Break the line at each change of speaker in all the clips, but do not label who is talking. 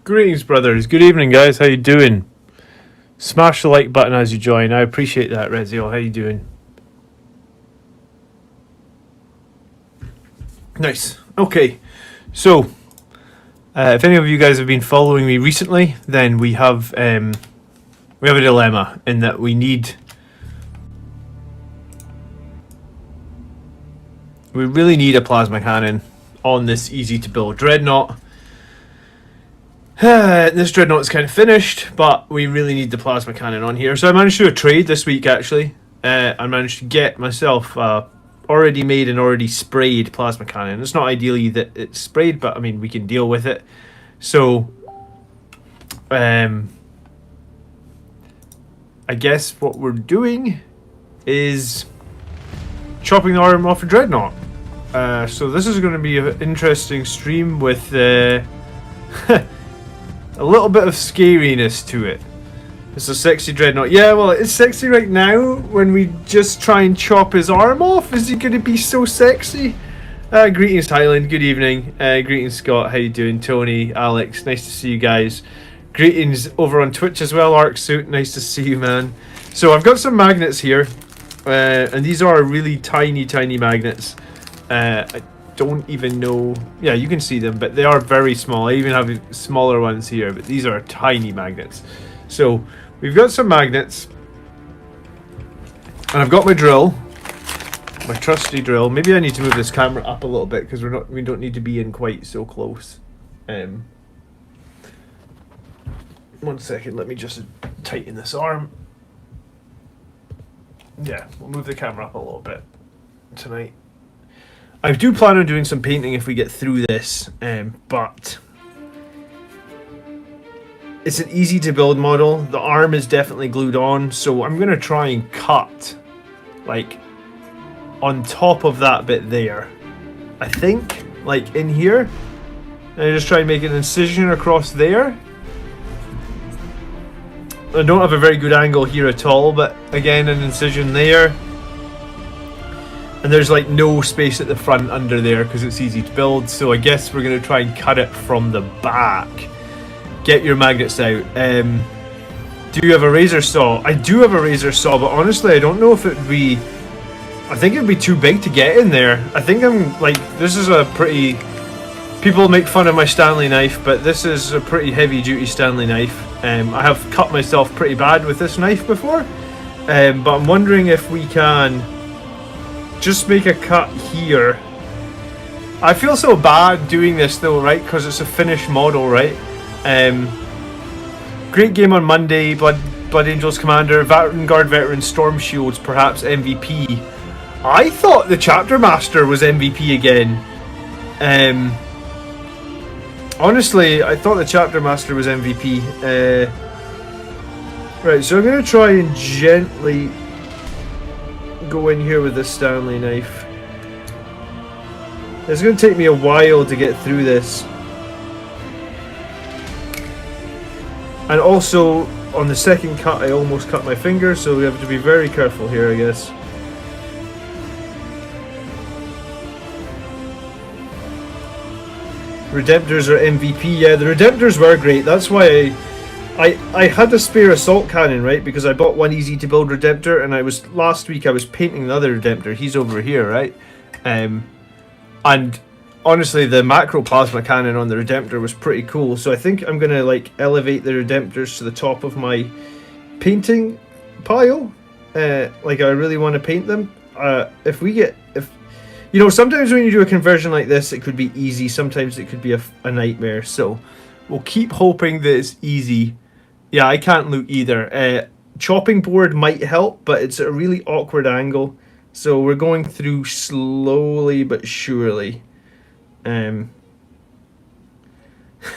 Greetings, brothers. Good evening, guys. How you doing? Smash the like button as you join. I appreciate that, Rezio. How you doing? Nice. Okay. So, if any of you guys have been following me recently, then we have a dilemma in that we really need a plasma cannon on this easy to build dreadnought. This dreadnought is kind of finished, but we really need the plasma cannon on here. So I managed to do a trade this week, actually. I managed to get myself already made and already sprayed plasma cannon. It's not ideally that it's sprayed, but I mean, we can deal with it. So, I guess what we're doing is chopping the arm off a dreadnought. So this is going to be an interesting stream with a little bit of scariness to it. It's a sexy dreadnought. Yeah, well, it's sexy right now. When we just try and chop his arm off, is he going to be so sexy? Greetings, Highland. Good evening. Greetings, Scott. How you doing? Tony, Alex. Nice to see you guys. Greetings over on Twitch as well, Arcsuit. Nice to see you, man. So I've got some magnets here, and these are really tiny, tiny magnets. I don't even know. Yeah, you can see them, but they are very small. I even have smaller ones here, but these are tiny magnets. So we've got some magnets, and I've got my drill, my trusty drill. Maybe I need to move this camera up a little bit because we don't need to be in quite so close. 1 second, let me just tighten this arm. Yeah, we'll move the camera up a little bit tonight. I do plan on doing some painting if we get through this, but it's an easy to build model. The arm is definitely glued on, so I'm going to try and cut like on top of that bit there. I think, like in here, and I just try and make an incision across there. I don't have a very good angle here at all, but again, an incision there. And there's like no space at the front under there because it's easy to build, so I guess we're going to try and cut it from the back. Get your magnets out. Do you have a razor saw? I do have a razor saw, but honestly I don't know if it would be... I think it would be too big to get in there. I think I'm like... This is a pretty... People make fun of my Stanley knife, but this is a pretty heavy duty Stanley knife. I have cut myself pretty bad with this knife before, but I'm wondering if we can just make a cut here. I feel so bad doing this though, right? Because it's a finished model, right? Great game on Monday. Blood Angels Commander, Vanguard Veteran, Storm Shields, perhaps MVP. I thought the Chapter Master was MVP again. Honestly, I thought the Chapter Master was MVP. Right, so I'm going to try and gently go in here with this Stanley knife. It's going to take me a while to get through this. And also, on the second cut, I almost cut my finger, so we have to be very careful here, I guess. Redemptors are MVP. Yeah, the Redemptors were great. That's why I had a spare assault cannon, right? Because I bought one easy to build Redemptor, and last week I was painting the other Redemptor. He's over here, right? And honestly, the macro plasma cannon on the Redemptor was pretty cool. So I think I'm gonna like elevate the Redemptors to the top of my painting pile. Like I really want to paint them. If you know, sometimes when you do a conversion like this, it could be easy. Sometimes it could be a nightmare. So we'll keep hoping that it's easy. Yeah, I can't look either. Chopping board might help, but it's a really awkward angle. So we're going through slowly but surely. It's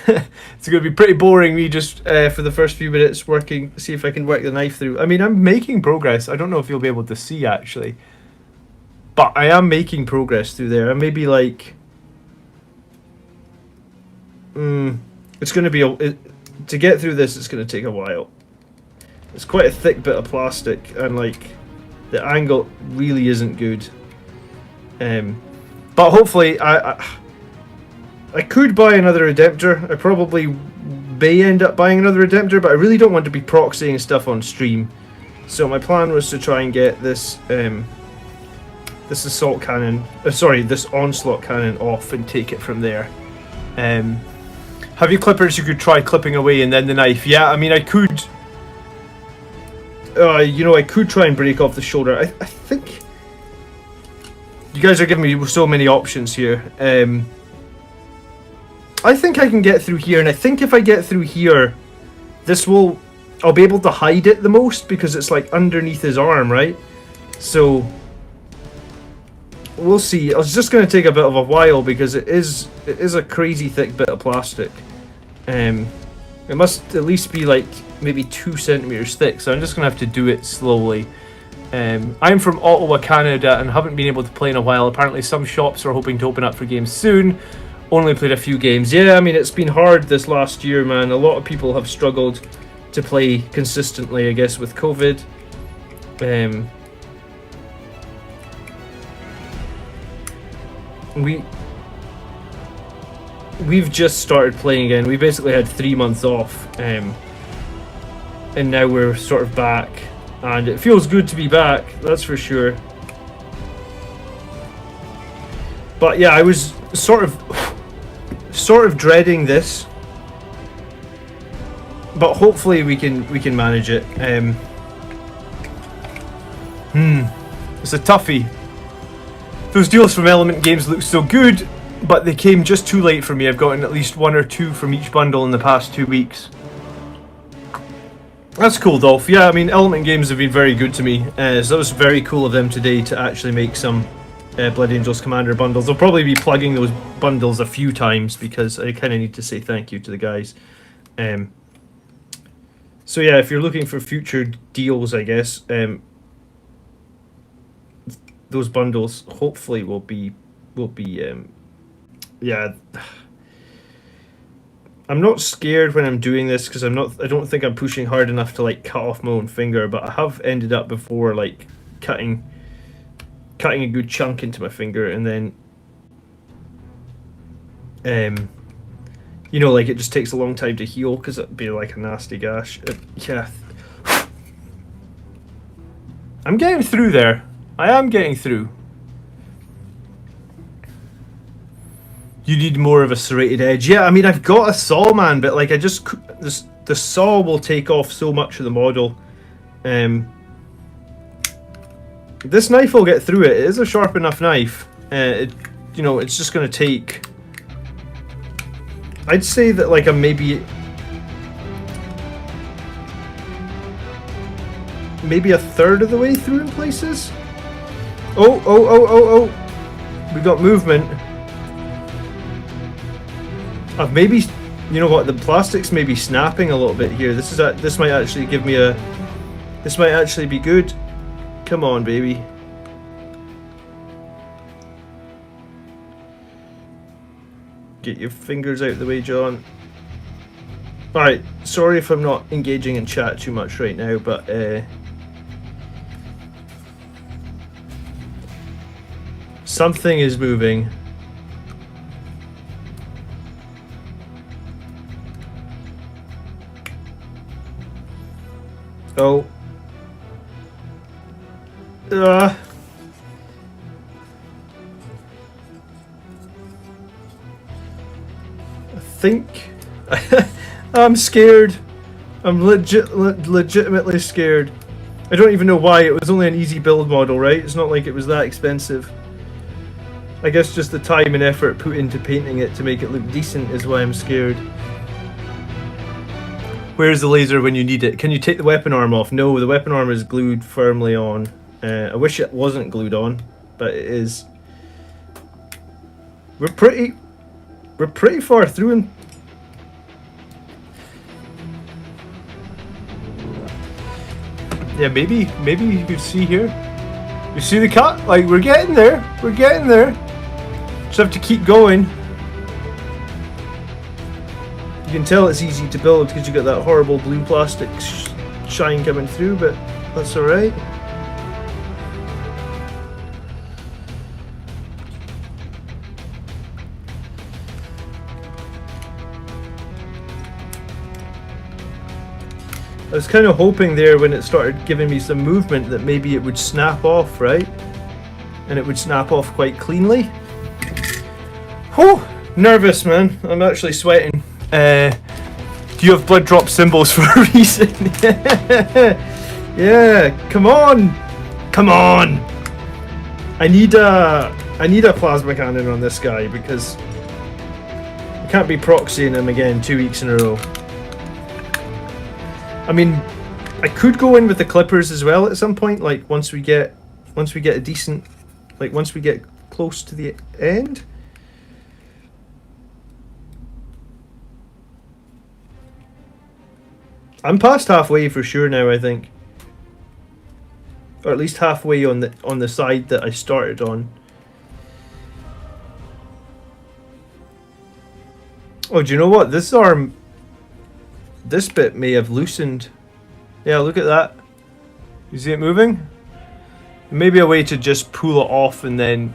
going to be pretty boring, me just for the first few minutes working, see if I can work the knife through. I mean, I'm making progress. I don't know if you'll be able to see, actually. But I am making progress through there. And maybe like... it's going to be... to get through this, it's going to take a while. It's quite a thick bit of plastic, and like the angle really isn't good. But hopefully, I could buy another Redemptor. I probably may end up buying another Redemptor, but I really don't want to be proxying stuff on stream. So my plan was to try and get this this assault cannon, this onslaught cannon off and take it from there. Have you clippers you could try clipping away and then the knife? Yeah, I mean I could. You know, I could try and break off the shoulder. I think you guys are giving me so many options here. I think I can get through here, and I think if I get through here, I'll be able to hide it the most because it's like underneath his arm, right? So we'll see. It's just going to take a bit of a while because it is a crazy thick bit of plastic. It must at least be like maybe 2 centimeters thick, so I'm just going to have to do it slowly. I'm from Ottawa, Canada, and haven't been able to play in a while. Apparently some shops are hoping to open up for games soon. Only played a few games. Yeah, I mean, it's been hard this last year, man. A lot of people have struggled to play consistently, I guess, with COVID. We've just started playing again. We basically had 3 months off, and now we're sort of back, and it feels good to be back, that's for sure. But yeah, I was sort of dreading this, but hopefully we can manage it. It's a toughie. Those deals from Element Games look so good, but they came just too late for me. I've gotten at least 1 or 2 from each bundle in the past 2 weeks. That's cool, Dolph. Yeah, I mean, Element Games have been very good to me, so that was very cool of them today to actually make some Blood Angels Commander bundles. I'll probably be plugging those bundles a few times because I kind of need to say thank you to the guys. So yeah, if you're looking for future deals, I guess, those bundles hopefully will be yeah. I'm not scared when I'm doing this because I don't think I'm pushing hard enough to like cut off my own finger, but I have ended up before like cutting a good chunk into my finger, and then you know, like it just takes a long time to heal because it'd be like a nasty gash. Yeah, I'm getting through there. I am getting through. You need more of a serrated edge. Yeah, I mean, I've got a saw, man, but like the saw will take off so much of the model. This knife will get through it. It is a sharp enough knife. You know, it's just going to take... I'd say that like I'm maybe a third of the way through in places. Oh. We got movement. I've maybe... You know what? The plastic's maybe snapping a little bit here. This might actually give me a... This might actually be good. Come on, baby. Get your fingers out of the way, John. Alright, sorry if I'm not engaging in chat too much right now, but something is moving. Oh. I think I'm scared. I'm legitimately scared. I don't even know why. It was only an easy build model, right? It's not like it was that expensive. I guess just the time and effort put into painting it to make it look decent is why I'm scared. Where's the laser when you need it? Can you take the weapon arm off? No, the weapon arm is glued firmly on. I wish it wasn't glued on, but it is. We're pretty far through, and yeah, maybe you could see here. You see the cut? Like, we're getting there. We're getting there. Just have to keep going. You can tell it's easy to build because you got that horrible blue plastic shine coming through, but that's alright. I was kind of hoping there when it started giving me some movement that maybe it would snap off, right? And it would snap off quite cleanly. Whew! Nervous, man. I'm actually sweating. Do you have blood drop symbols for a reason? Yeah, come on! Come on! I need a plasma cannon on this guy because I can't be proxying him again 2 weeks in a row. I mean, I could go in with the clippers as well at some point, like once we get a decent, like once we get close to the end. I'm past halfway for sure now, I think. Or at least halfway on the side that I started on. Oh, do you know what? This arm, this bit may have loosened. Yeah, look at that. You see it moving? Maybe a way to just pull it off and then...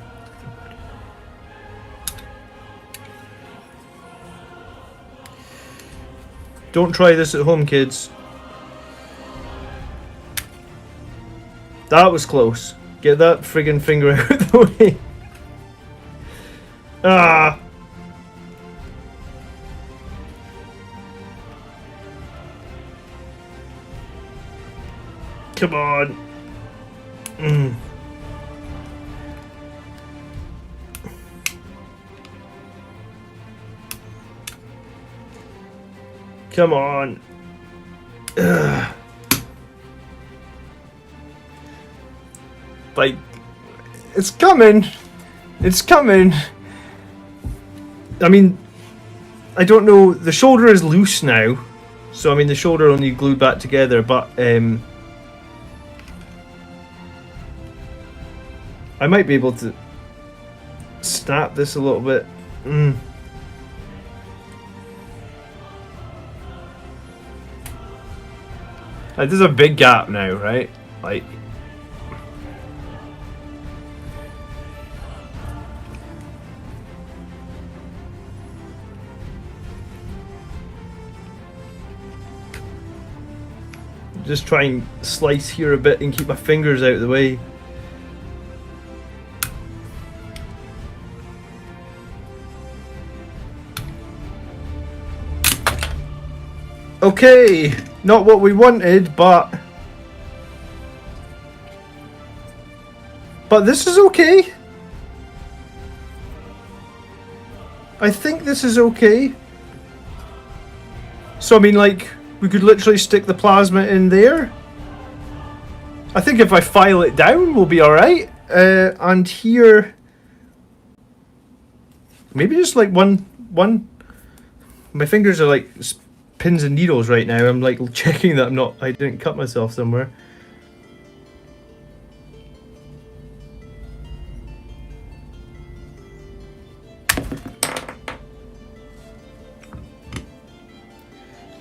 Don't try this at home, kids. That was close. Get that friggin' finger out of the way. Ah! Come on. Come on. Ugh. Like, it's coming. It's coming. I mean, I don't know. The shoulder is loose now. So, I mean, the shoulder will need glued back together, but I might be able to snap this a little bit. Like, there's a big gap now, right? Like... Just try and slice here a bit and keep my fingers out of the way. Okay, not what we wanted, but this is okay. I think this is okay. So I mean, like, we could literally stick the plasma in there. I think if I file it down, we'll be alright. And here, maybe just like one. My fingers are like pins and needles right now. I'm like checking that I didn't cut myself somewhere.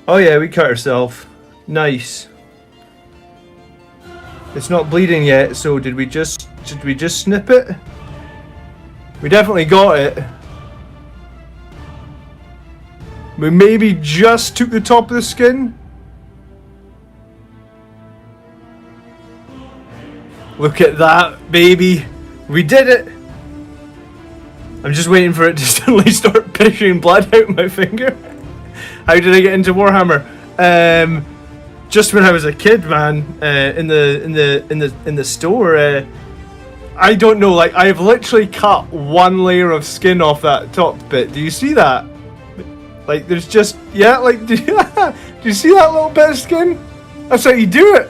Oh yeah, we cut ourselves. Nice. It's not bleeding yet, so did we just snip it? We definitely got it. We maybe just took the top of the skin. Look at that, baby. We did it. I'm just waiting for it to suddenly start pissing blood out my finger. How did I get into Warhammer? Just when I was a kid, man. In the store. I don't know. Like, I've literally cut one layer of skin off that top bit. Do you see that? Like, there's just, yeah. Like, do you see that little bit of skin? That's how you do it.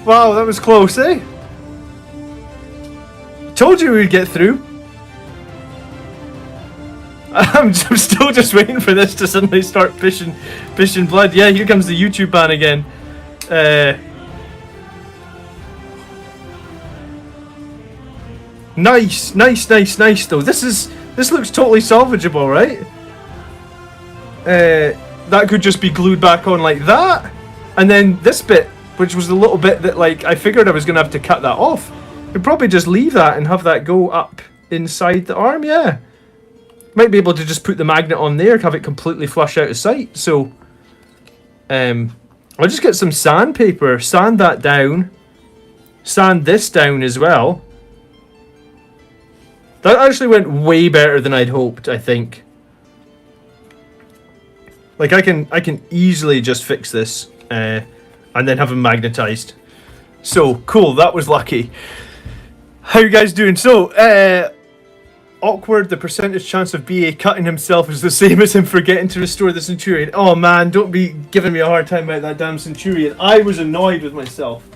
Wow, that was close, eh? Told you we'd get through. I'm still just waiting for this to suddenly start pissing blood. Yeah, here comes the YouTube ban again. Nice though. This looks totally salvageable, right? That could just be glued back on like that. And then this bit, which was the little bit that, like, I figured I was gonna have to cut that off. Could probably just leave that and have that go up inside the arm, yeah. Might be able to just put the magnet on there, have it completely flush out of sight, so I'll just get some sandpaper, sand that down, sand this down as well. That actually went way better than I'd hoped, I think. Like, I can easily just fix this, and then have them magnetized. So, cool, that was lucky. How you guys doing? So, awkward, the percentage chance of BA cutting himself is the same as him forgetting to restore the Centurion. Oh man, don't be giving me a hard time about that damn Centurion. I was annoyed with myself.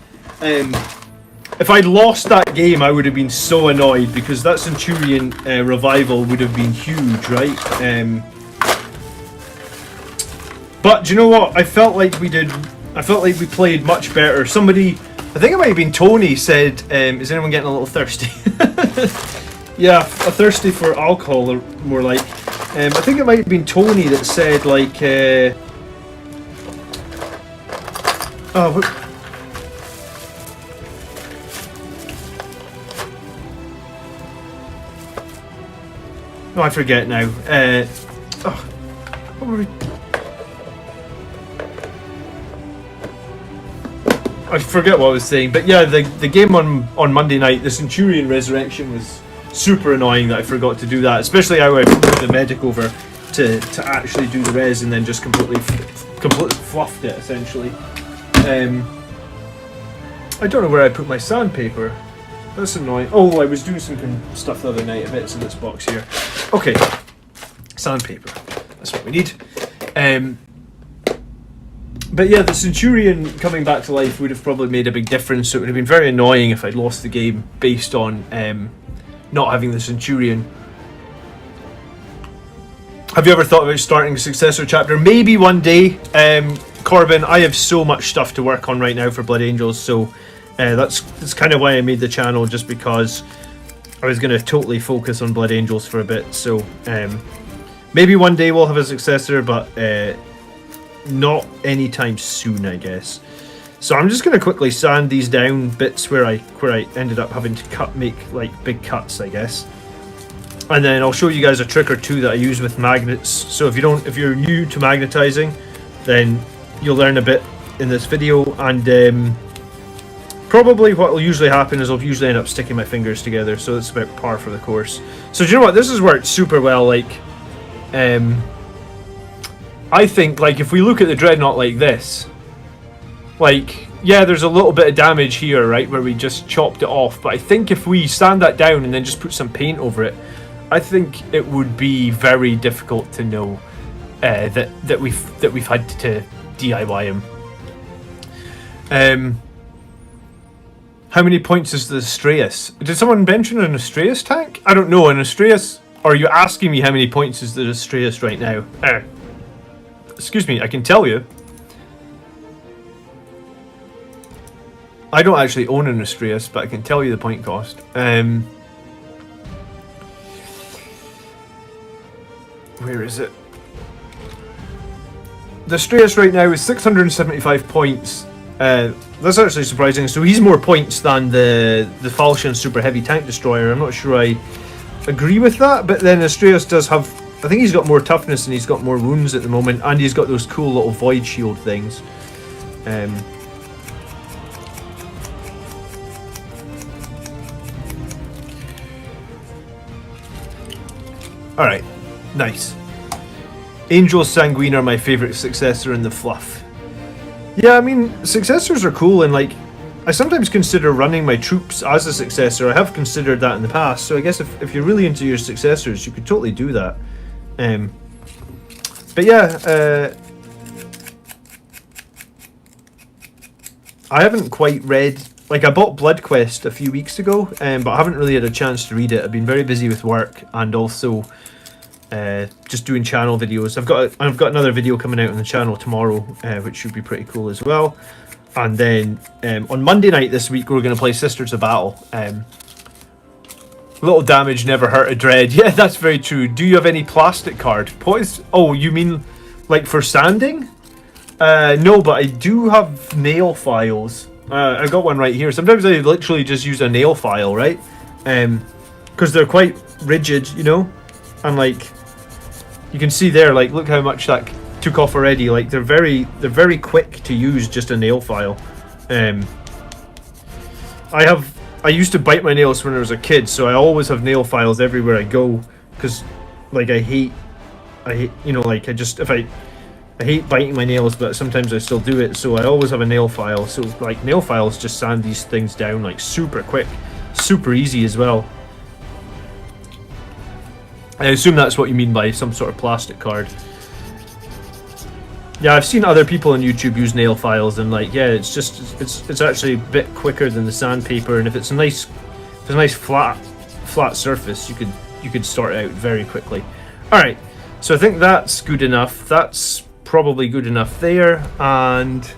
If I'd lost that game, I would have been so annoyed, because that Centurion revival would have been huge, right? But do you know what? I felt like we played much better. Somebody, I think it might have been Tony, said, is anyone getting a little thirsty? Yeah, thirsty for alcohol, or more like. I think it might have been Tony that said, like, I forget now. What were we... I forget what I was saying, but yeah, the game on Monday night, the Centurion Resurrection, was super annoying that I forgot to do that, especially how I moved the medic over to actually do the res and then just completely fluffed it, essentially. I don't know where I put my sandpaper. That's annoying. Oh, I was doing some stuff the other night. I bet it's in this box here. Okay, sandpaper. That's what we need. But yeah, the Centurion coming back to life would have probably made a big difference, so it would have been very annoying if I'd lost the game based on not having the Centurion. Have you ever thought about starting a successor chapter? Maybe one day, Corbin. I have so much stuff to work on right now for Blood Angels, so that's kind of why I made the channel, just because I was going to totally focus on Blood Angels for a bit. So maybe one day we'll have a successor, but not anytime soon, I guess. So I'm just going to quickly sand these down bits where I ended up having to make like big cuts, I guess. And then I'll show you guys a trick or two that I use with magnets. So if you're new to magnetizing, then you'll learn a bit in this video. And probably what will usually happen is I'll usually end up sticking my fingers together. So it's about par for the course. So do you know what? This has worked super well. Like, I think, like, if we look at the Dreadnought like this, like, yeah, there's a little bit of damage here, right, where we just chopped it off. But I think if we sand that down and then just put some paint over it, I think it would be very difficult to know that we've had to DIY him. How many points is the Astraeus? Did someone mention an Astraeus tank? I don't know, an Astraeus. Or are you asking me how many points is the Astraeus right now? Excuse me, I can tell you. I don't actually own an Astraeus, but I can tell you the point cost. Where is it? The Astraeus right now is 675 points. That's actually surprising. So he's more points than the Falchion Super Heavy Tank Destroyer. I'm not sure I agree with that, but then Astraeus does have... I think he's got more toughness and he's got more wounds at the moment, and he's got those cool little void shield things. Alright, nice. Angel Sanguine are my favourite successor in the fluff. Yeah, I mean, successors are cool, and like, I sometimes consider running my troops as a successor. I have considered that in the past, so I guess if you're really into your successors, you could totally do that. But yeah, I haven't quite read... Like, I bought Blood Quest a few weeks ago, but I haven't really had a chance to read it. I've been very busy with work and also just doing channel videos. I've got another video coming out on the channel tomorrow, which should be pretty cool as well. And then on Monday night this week, we're going to play Sisters of Battle. Little damage never hurt a dread. Yeah, that's very true. Do you have any plastic card? What is... Oh, you mean like for sanding? No, but I do have nail files. I got one right here. Sometimes I literally just use a nail file, right? Because they're quite rigid, you know? And like, you can see there, like, look how much that took off already. Like they're very quick to use. Just a nail file. I used to bite my nails when I was a kid, so I always have nail files everywhere I go. Because, like, I hate, you know, like I hate biting my nails, but sometimes I still do it. So I always have a nail file. So like nail files just sand these things down like super quick, super easy as well. I assume that's what you mean by some sort of plastic card. Yeah, I've seen other people on YouTube use nail files, and like, yeah, it's actually a bit quicker than the sandpaper. And if it's a nice flat surface, you could sort it out very quickly. All right, so I think that's good enough. That's probably good enough there, and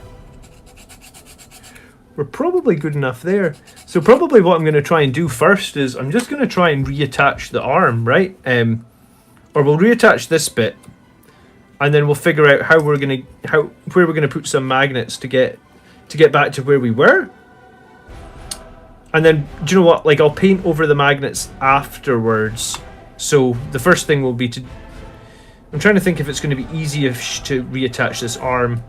we're probably good enough there. So probably what I'm going to try and do first is I'm just going to try and reattach the arm, right? Or we'll reattach this bit, and then we'll figure out where we're going to put some magnets to get back to where we were. And then, do you know what? Like, I'll paint over the magnets afterwards. So the first thing will be to... I'm trying to think if it's going to be easy-ish to reattach this arm.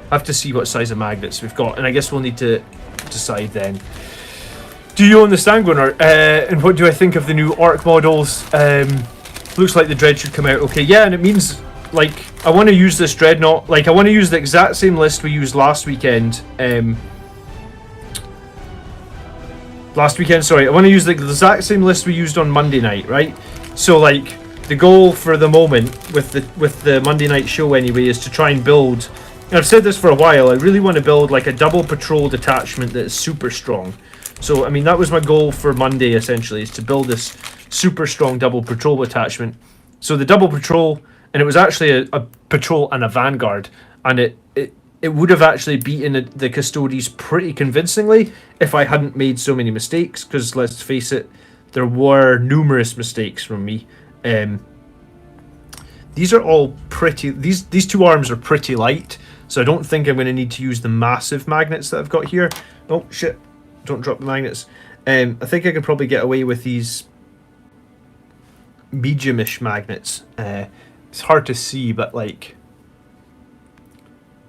I have to see what size of magnets we've got, and I guess we'll need to decide then. Do you own the Sanguinar? And what do I think of the new Orc models? Looks like the Dread should come out okay. Yeah, and it means, like, I want to use this Dreadnought. Like, I want to use the exact same list we used last weekend. Sorry. I want to use the exact same list we used on Monday night, right? So, like, the goal for the moment with the Monday night show anyway is to try and build, and I've said this for a while, I really want to build like a double patrol detachment that is super strong. So I mean, that was my goal for Monday essentially, is to build this super strong double patrol attachment. So the double patrol, and it was actually a patrol and a vanguard, and it would have actually beaten the Custodes pretty convincingly if I hadn't made so many mistakes, because let's face it, there were numerous mistakes from me. These are all pretty... These two arms are pretty light, so I don't think I'm going to need to use the massive magnets that I've got here. Oh, shit. Don't drop the magnets. I think I can probably get away with these medium-ish magnets. It's hard to see, but like...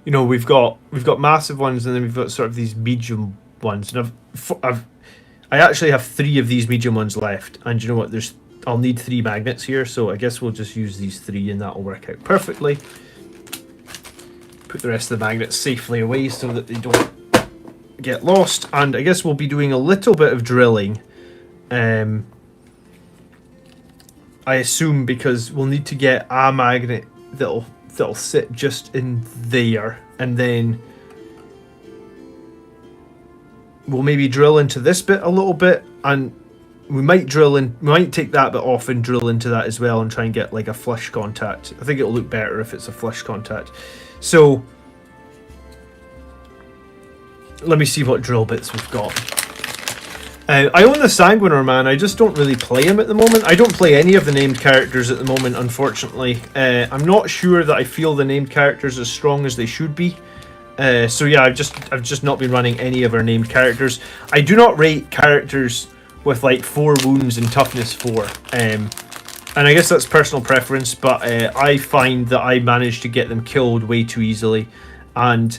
You know, we've got massive ones, and then we've got sort of these medium ones. And I actually have 3 of these medium ones left, and you know what? I'll need 3 magnets here, so I guess we'll just use these 3, and that'll work out perfectly. Put the rest of the magnets safely away so that they don't get lost, and I guess we'll be doing a little bit of drilling. I assume, because we'll need to get a magnet that'll sit just in there, and then we'll maybe drill into this bit a little bit, and we might take that bit off and drill into that as well and try and get like a flush contact. I think it'll look better if it's a flush contact. So let me see what drill bits we've got. I own the Sanguinar, man. I just don't really play him at the moment. I don't play any of the named characters at the moment, unfortunately. I'm not sure that I feel the named characters as strong as they should be. So yeah, I've just not been running any of our named characters. I do not rate characters with like 4 wounds and toughness 4. And I guess that's personal preference, but I find that I manage to get them killed way too easily. And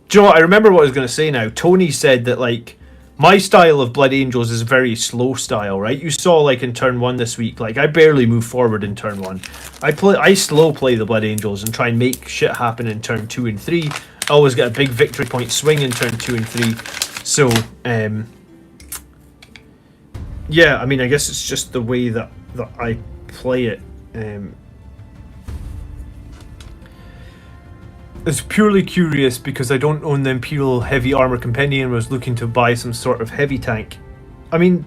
do you know what? I remember what I was going to say now. Tony said that like my style of Blood Angels is a very slow style, right? You saw like in turn 1 this week, like I barely move forward in turn 1. I slow play the Blood Angels and try and make shit happen in turn 2 and 3. I always get a big victory point swing in turn 2 and 3. So yeah, I mean, I guess it's just the way that I play it. It's purely curious because I don't own the Imperial Heavy Armor Compendium and was looking to buy some sort of heavy tank. I mean,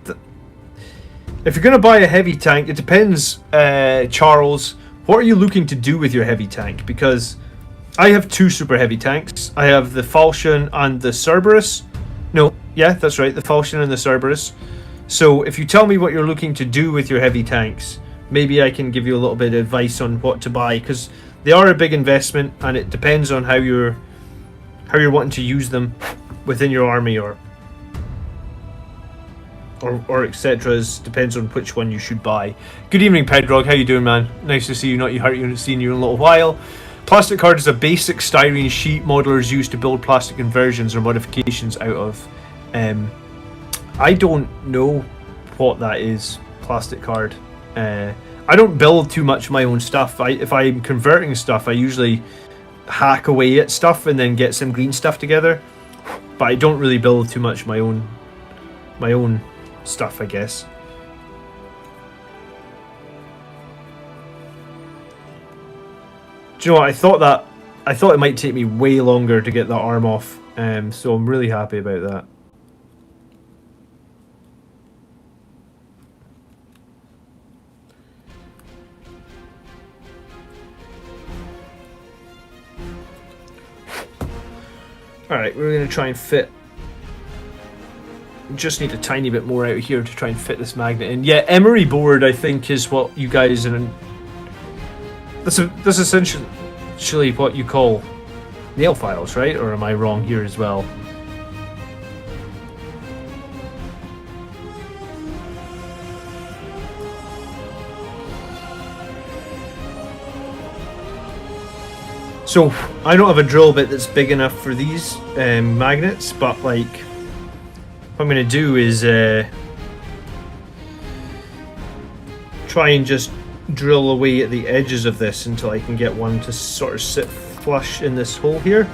if you're going to buy a heavy tank, it depends, Charles. What are you looking to do with your heavy tank? Because I have 2 super heavy tanks. I have the Falchion and the Cerberus. No, yeah, that's right, the Falchion and the Cerberus. So if you tell me what you're looking to do with your heavy tanks, maybe I can give you a little bit of advice on what to buy, because they are a big investment, and it depends on how you're wanting to use them within your army, or etc. Depends on which one you should buy. Good evening, Pedrog. How you doing, man? Nice to see you. Not you hurt you seen you in a little while. Plastic card is a basic styrene sheet modelers use to build plastic conversions or modifications out of. I don't know what that is, plastic card. I don't build too much of my own stuff. If I'm converting stuff, I usually hack away at stuff and then get some green stuff together. But I don't really build too much of my own stuff, I guess. Do you know what? I thought it might take me way longer to get that arm off. So I'm really happy about that. Alright, we're going to try and fit... Just need a tiny bit more out here to try and fit this magnet in. Yeah, emery board, I think, is what you guys... That's essentially what you call nail files, right? Or am I wrong here as well? So, I don't have a drill bit that's big enough for these magnets, but like, what I'm going to do is try and just drill away at the edges of this until I can get one to sort of sit flush in this hole here.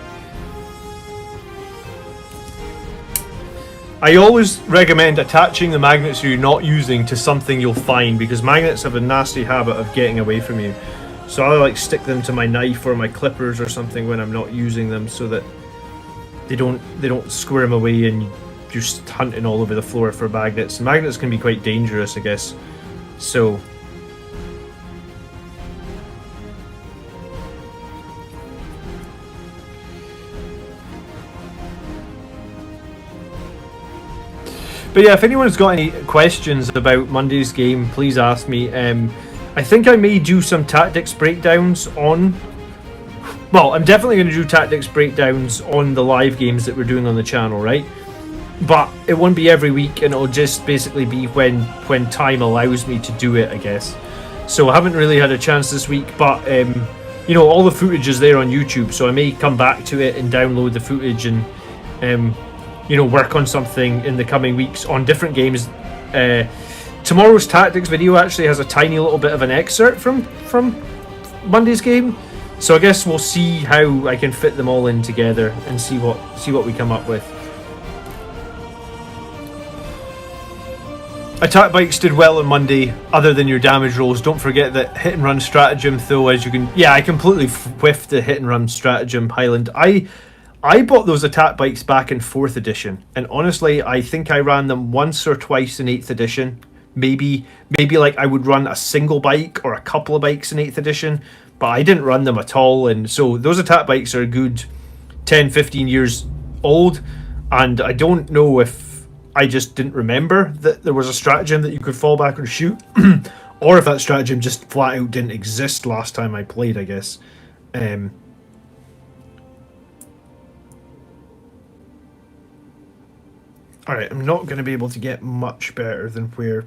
I always recommend attaching the magnets you're not using to something you'll find, because magnets have a nasty habit of getting away from you. So I like stick them to my knife or my clippers or something when I'm not using them, so that they don't squirm away and you're just hunting all over the floor for magnets. Magnets can be quite dangerous, I guess. So but yeah, if anyone's got any questions about Monday's game, please ask me. I think I may do some tactics breakdowns on... Well, I'm definitely going to do tactics breakdowns on the live games that we're doing on the channel, right? But it won't be every week, and it'll just basically be when time allows me to do it, I guess. So I haven't really had a chance this week, but you know, all the footage is there on YouTube, so I may come back to it and download the footage and you know, work on something in the coming weeks on different games. Tomorrow's tactics video actually has a tiny little bit of an excerpt from Monday's game, so I guess we'll see how I can fit them all in together and see what we come up with. Attack bikes did well on Monday, other than your damage rolls. Don't forget that hit and run stratagem, though, as you can... Yeah, I completely whiffed the hit and run stratagem Highland. I bought those attack bikes back in 4th edition, and honestly, I think I ran them once or twice in 8th edition. Maybe like I would run a single bike or a couple of bikes in 8th edition, but I didn't run them at all. And so those attack bikes are a good 10-15 years old, and I don't know if I just didn't remember that there was a stratagem that you could fall back and shoot, or if that stratagem just flat out didn't exist last time I played, I guess. Alright, I'm not going to be able to get much better than where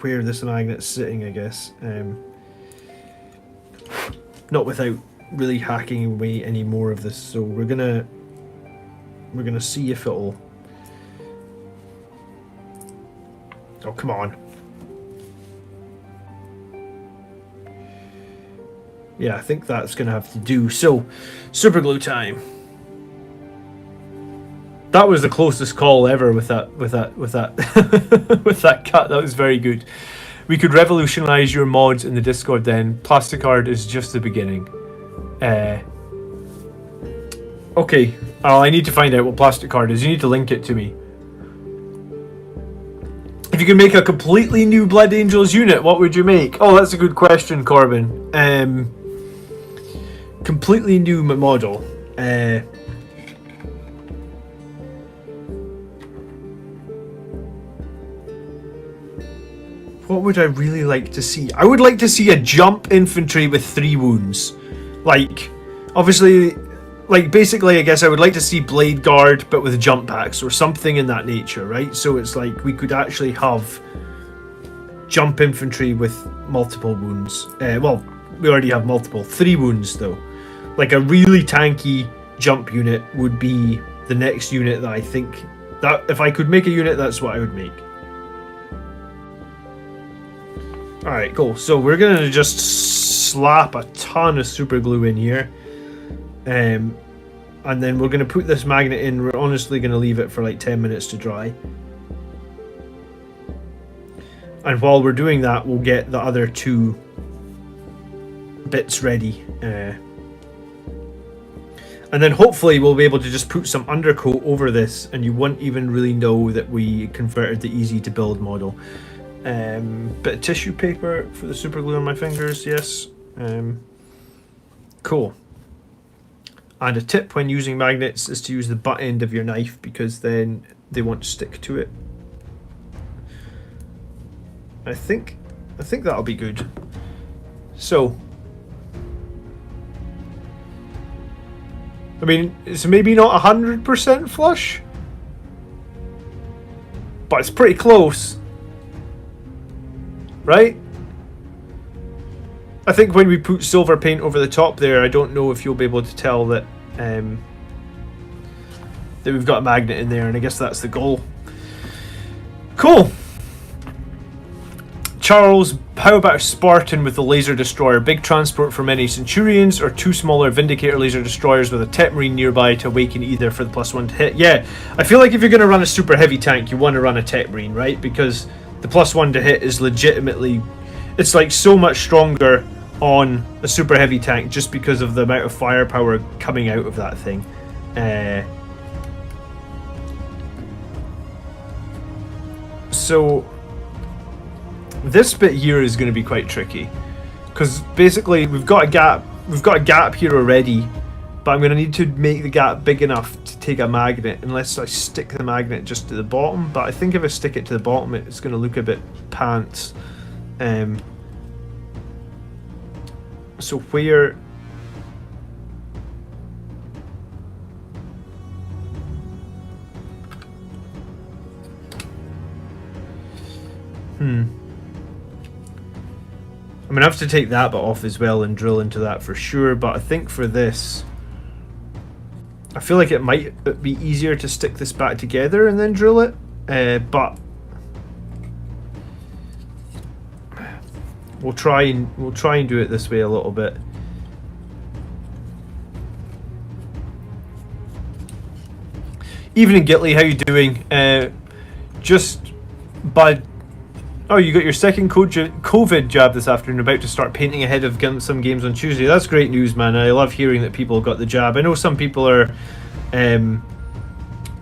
this magnet's sitting, I guess. Not without really hacking away any more of this. So we're gonna see if it'll... Oh, come on. Yeah, I think that's gonna have to do. So, super glue time. That was the closest call ever with that with that cut. That was very good. We could revolutionize your mods in the Discord then. Plasticard is just the beginning. Okay. Oh, I need to find out what Plasticard is. You need to link it to me. If you could make a completely new Blood Angels unit, what would you make? Oh, that's a good question, Corbin. Completely new model. What would I really like to see? I would like to see a jump infantry with 3 wounds. Like, obviously, like, basically, I guess I would like to see Blade Guard, but with jump packs or something in that nature, right? So it's like we could actually have jump infantry with multiple wounds. Well, we already have multiple. 3 wounds though. Like a really tanky jump unit would be the next unit that I think that if I could make a unit, that's what I would make. Alright, cool. So we're gonna just slap a ton of super glue in here. And then we're gonna put this magnet in. We're honestly gonna leave it for like 10 minutes to dry. And while we're doing that, we'll get the other 2 bits ready. And then hopefully we'll be able to just put some undercoat over this and you won't even really know that we converted the easy to build model. Bit of tissue paper for the super glue on my fingers, yes. Cool. And a tip when using magnets is to use the butt end of your knife because then they won't stick to it. I think that'll be good. So, I mean, it's maybe not 100% flush, but it's pretty close, right? I think when we put silver paint over the top there, I don't know if you'll be able to tell that that we've got a magnet in there, and I guess that's the goal. Cool. Charles, how about a Spartan with the laser destroyer? Big transport for many Centurions, or 2 smaller Vindicator laser destroyers with a Tech Marine nearby to awaken either for the +1 to hit? Yeah, I feel like if you're going to run a super heavy tank, you want to run a Tech Marine, right? Because the +1 to hit is legitimately, it's like so much stronger on a super heavy tank just because of the amount of firepower coming out of that thing. So this bit here is going to be quite tricky because basically we've got a gap here already, but I'm going to need to make the gap big enough to take a magnet unless I stick the magnet just to the bottom. But I think if I stick it to the bottom, it's going to look a bit pants. So where I'm gonna have to take that bit off as well and drill into that for sure, but I think for this I feel like it might be easier to stick this back together and then drill it, but we'll try and do it this way a little bit. Evening Gitley, how you doing? Just by oh, you got your second COVID jab this afternoon, about to start painting ahead of some games on Tuesday. That's great news, man. I love hearing that people got the jab. I know some people are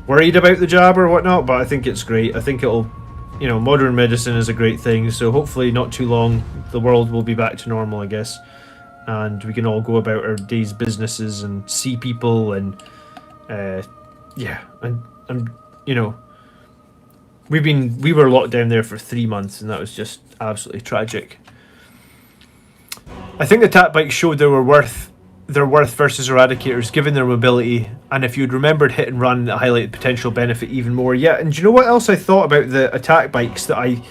worried about the jab or whatnot, but I think it's great. I think it'll, you know, modern medicine is a great thing, so hopefully not too long the world will be back to normal, I guess, and we can all go about our day's businesses and see people and yeah, and you know, we were locked down there for 3 months and that was just absolutely tragic. I think the attack bikes showed their worth versus Eradicators given their mobility, and if you'd remembered hit and run, it highlighted potential benefit even more. Yeah, and do you know what else I thought about the attack bikes that I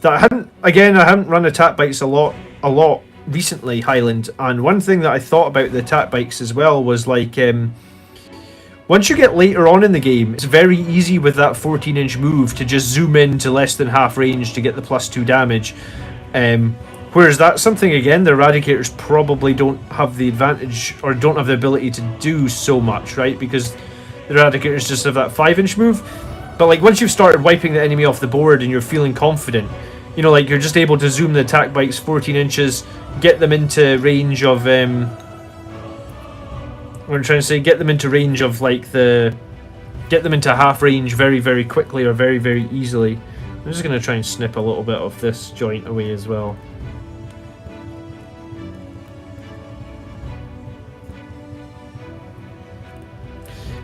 haven't run attack bikes a lot recently, Highland, and one thing that I thought about the attack bikes as well was like once you get later on in the game, it's very easy with that 14-inch move to just zoom in to less than half range to get the +2 damage. Whereas that's something, again, the Eradicators probably don't have the advantage or don't have the ability to do so much, right? Because the Eradicators just have that 5-inch move. But like once you've started wiping the enemy off the board and you're feeling confident, you know, like you're just able to zoom the attack bikes 14 inches, get them into range of what I'm trying to say, get them into range of like get them into half range very, very quickly or very, very easily. I'm just going to try and snip a little bit of this joint away as well.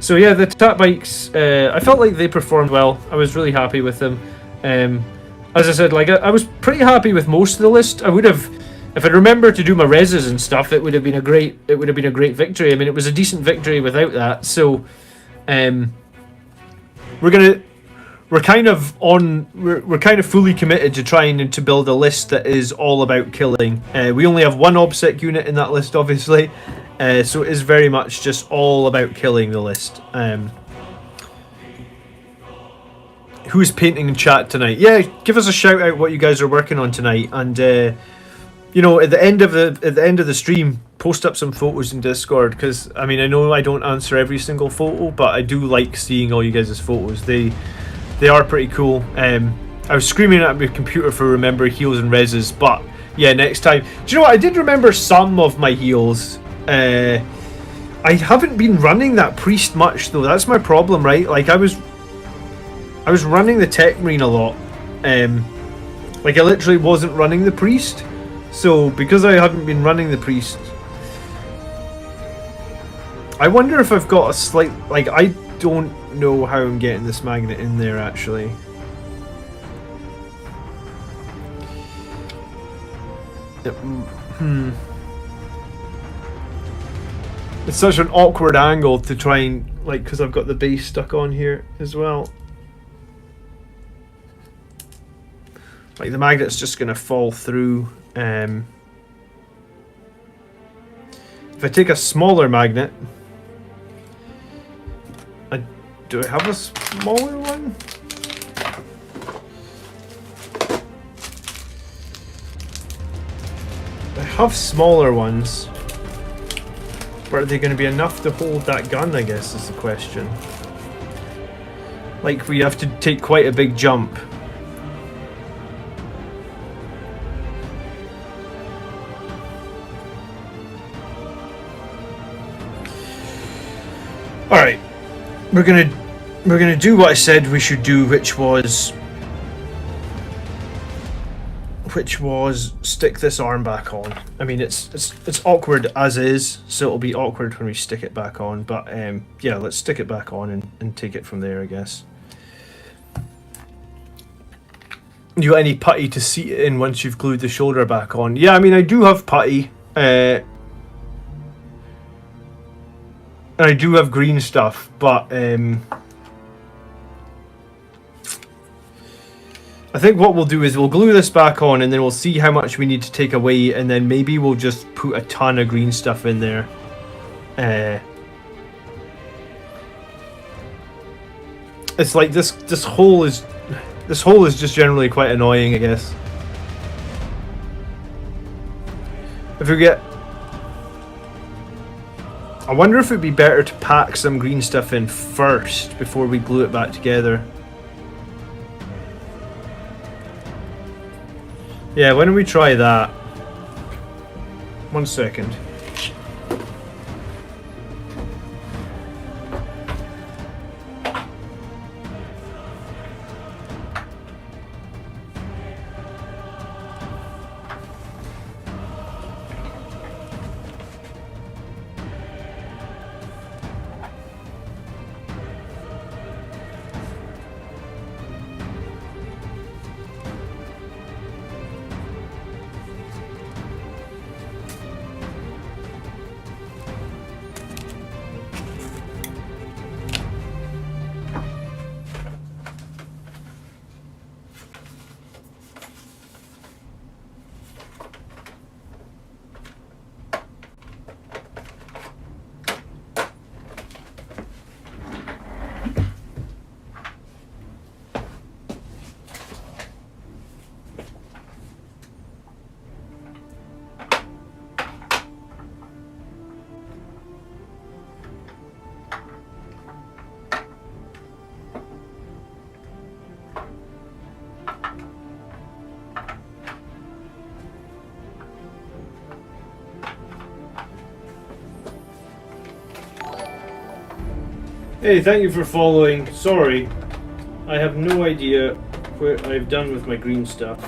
So yeah, the attack bikes, I felt like they performed well. I was really happy with them. As I said, like I was pretty happy with most of the list. I would have, if I'd remembered to do my reses and stuff, it would have been a great victory. I mean, it was a decent victory without that. So, we're we're kind of fully committed to trying to build a list that is all about killing. We only have one OBSEC unit in that list, obviously, so it is very much just all about killing the list. Who's painting in chat tonight? Yeah, give us a shout out what you guys are working on tonight, and you know, at the end of the stream, post up some photos in Discord, because I mean, I know I don't answer every single photo, but I do like seeing all you guys' photos. They are pretty cool. I was screaming at my computer for remember heals and reses, but yeah, next time. Do you know what? I did remember some of my heals. I haven't been running that priest much though. That's my problem, right? Like I was running the tech marine a lot. Like I literally wasn't running the priest. So because I haven't been running the priest, I wonder if I've got a slight, like, I don't know how I'm getting this magnet in there actually. It's such an awkward angle to try and, like, because I've got the base stuck on here as well. Like the magnet's just gonna fall through. If I take a smaller magnet, do I have a smaller one? I have smaller ones, but are they going to be enough to hold that gun, I guess, is the question. Like, we have to take quite a big jump. Alright. We're gonna do what I said we should do, which was stick this arm back on. I mean, it's awkward as is, so it'll be awkward when we stick it back on. But yeah, let's stick it back on and take it from there, I guess. You got any putty to seat it in once you've glued the shoulder back on? Yeah, I mean, I do have putty. And I do have green stuff, but I think what we'll do is we'll glue this back on, and then we'll see how much we need to take away, and then maybe we'll just put a ton of green stuff in there. It's like this hole is just generally quite annoying, I guess. If we get, I wonder if it'd be better to pack some green stuff in first before we glue it back together. Yeah, why don't we try that? 1 second. Hey, thank you for following. Sorry, I have no idea what I've done with my green stuff.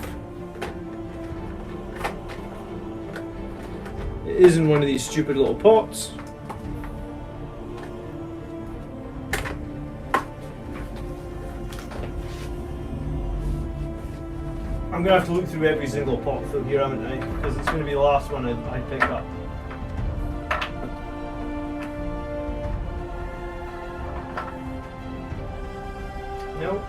It is in one of these stupid little pots. I'm gonna have to look through every single pot from here, haven't I? Because it's gonna be the last one I pick up. No.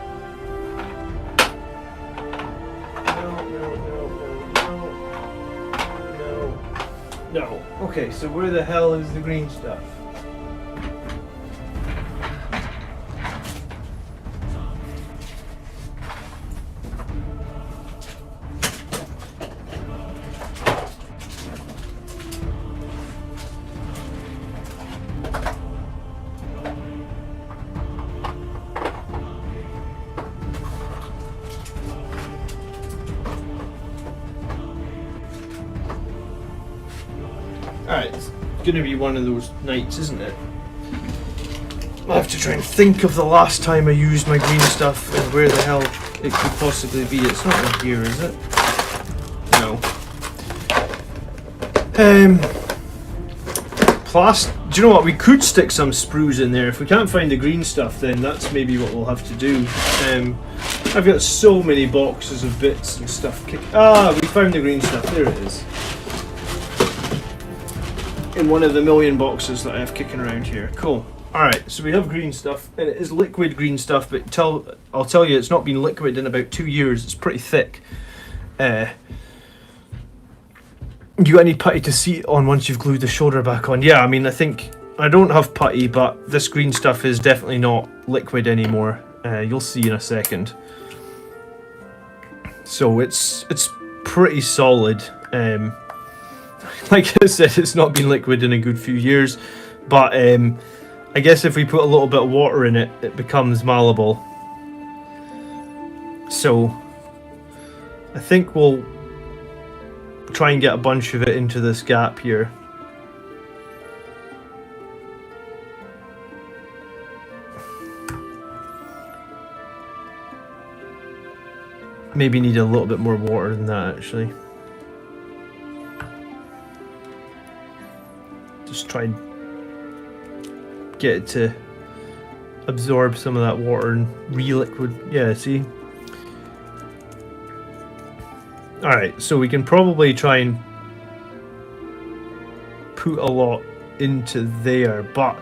No. Okay, so where the hell is the green stuff? Alright, it's gonna be one of those nights, isn't it? I have to try and think of the last time I used my green stuff and where the hell it could possibly be. It's not in here, is it? No. Do you know what? We could stick some sprues in there. If we can't find the green stuff, then that's maybe what we'll have to do. I've got so many boxes of bits and stuff. We found the green stuff. There it is. In one of the million boxes that I have kicking around here. Cool. Alright, so we have green stuff, and it is liquid green stuff, but I'll tell you, it's not been liquid in about 2 years. It's pretty thick. You got any putty to see it on once you've glued the shoulder back on? Yeah, I mean, I think I don't have putty, but this green stuff is definitely not liquid anymore. You'll see in a second. So it's pretty solid. Like I said, it's not been liquid in a good few years, but I guess if we put a little bit of water in it, it becomes malleable. So I think we'll try and get a bunch of it into this gap here. Maybe need a little bit more water than that, actually. Just try and get it to absorb some of that water and re-liquid. Yeah, see? Alright, so we can probably try and put a lot into there, but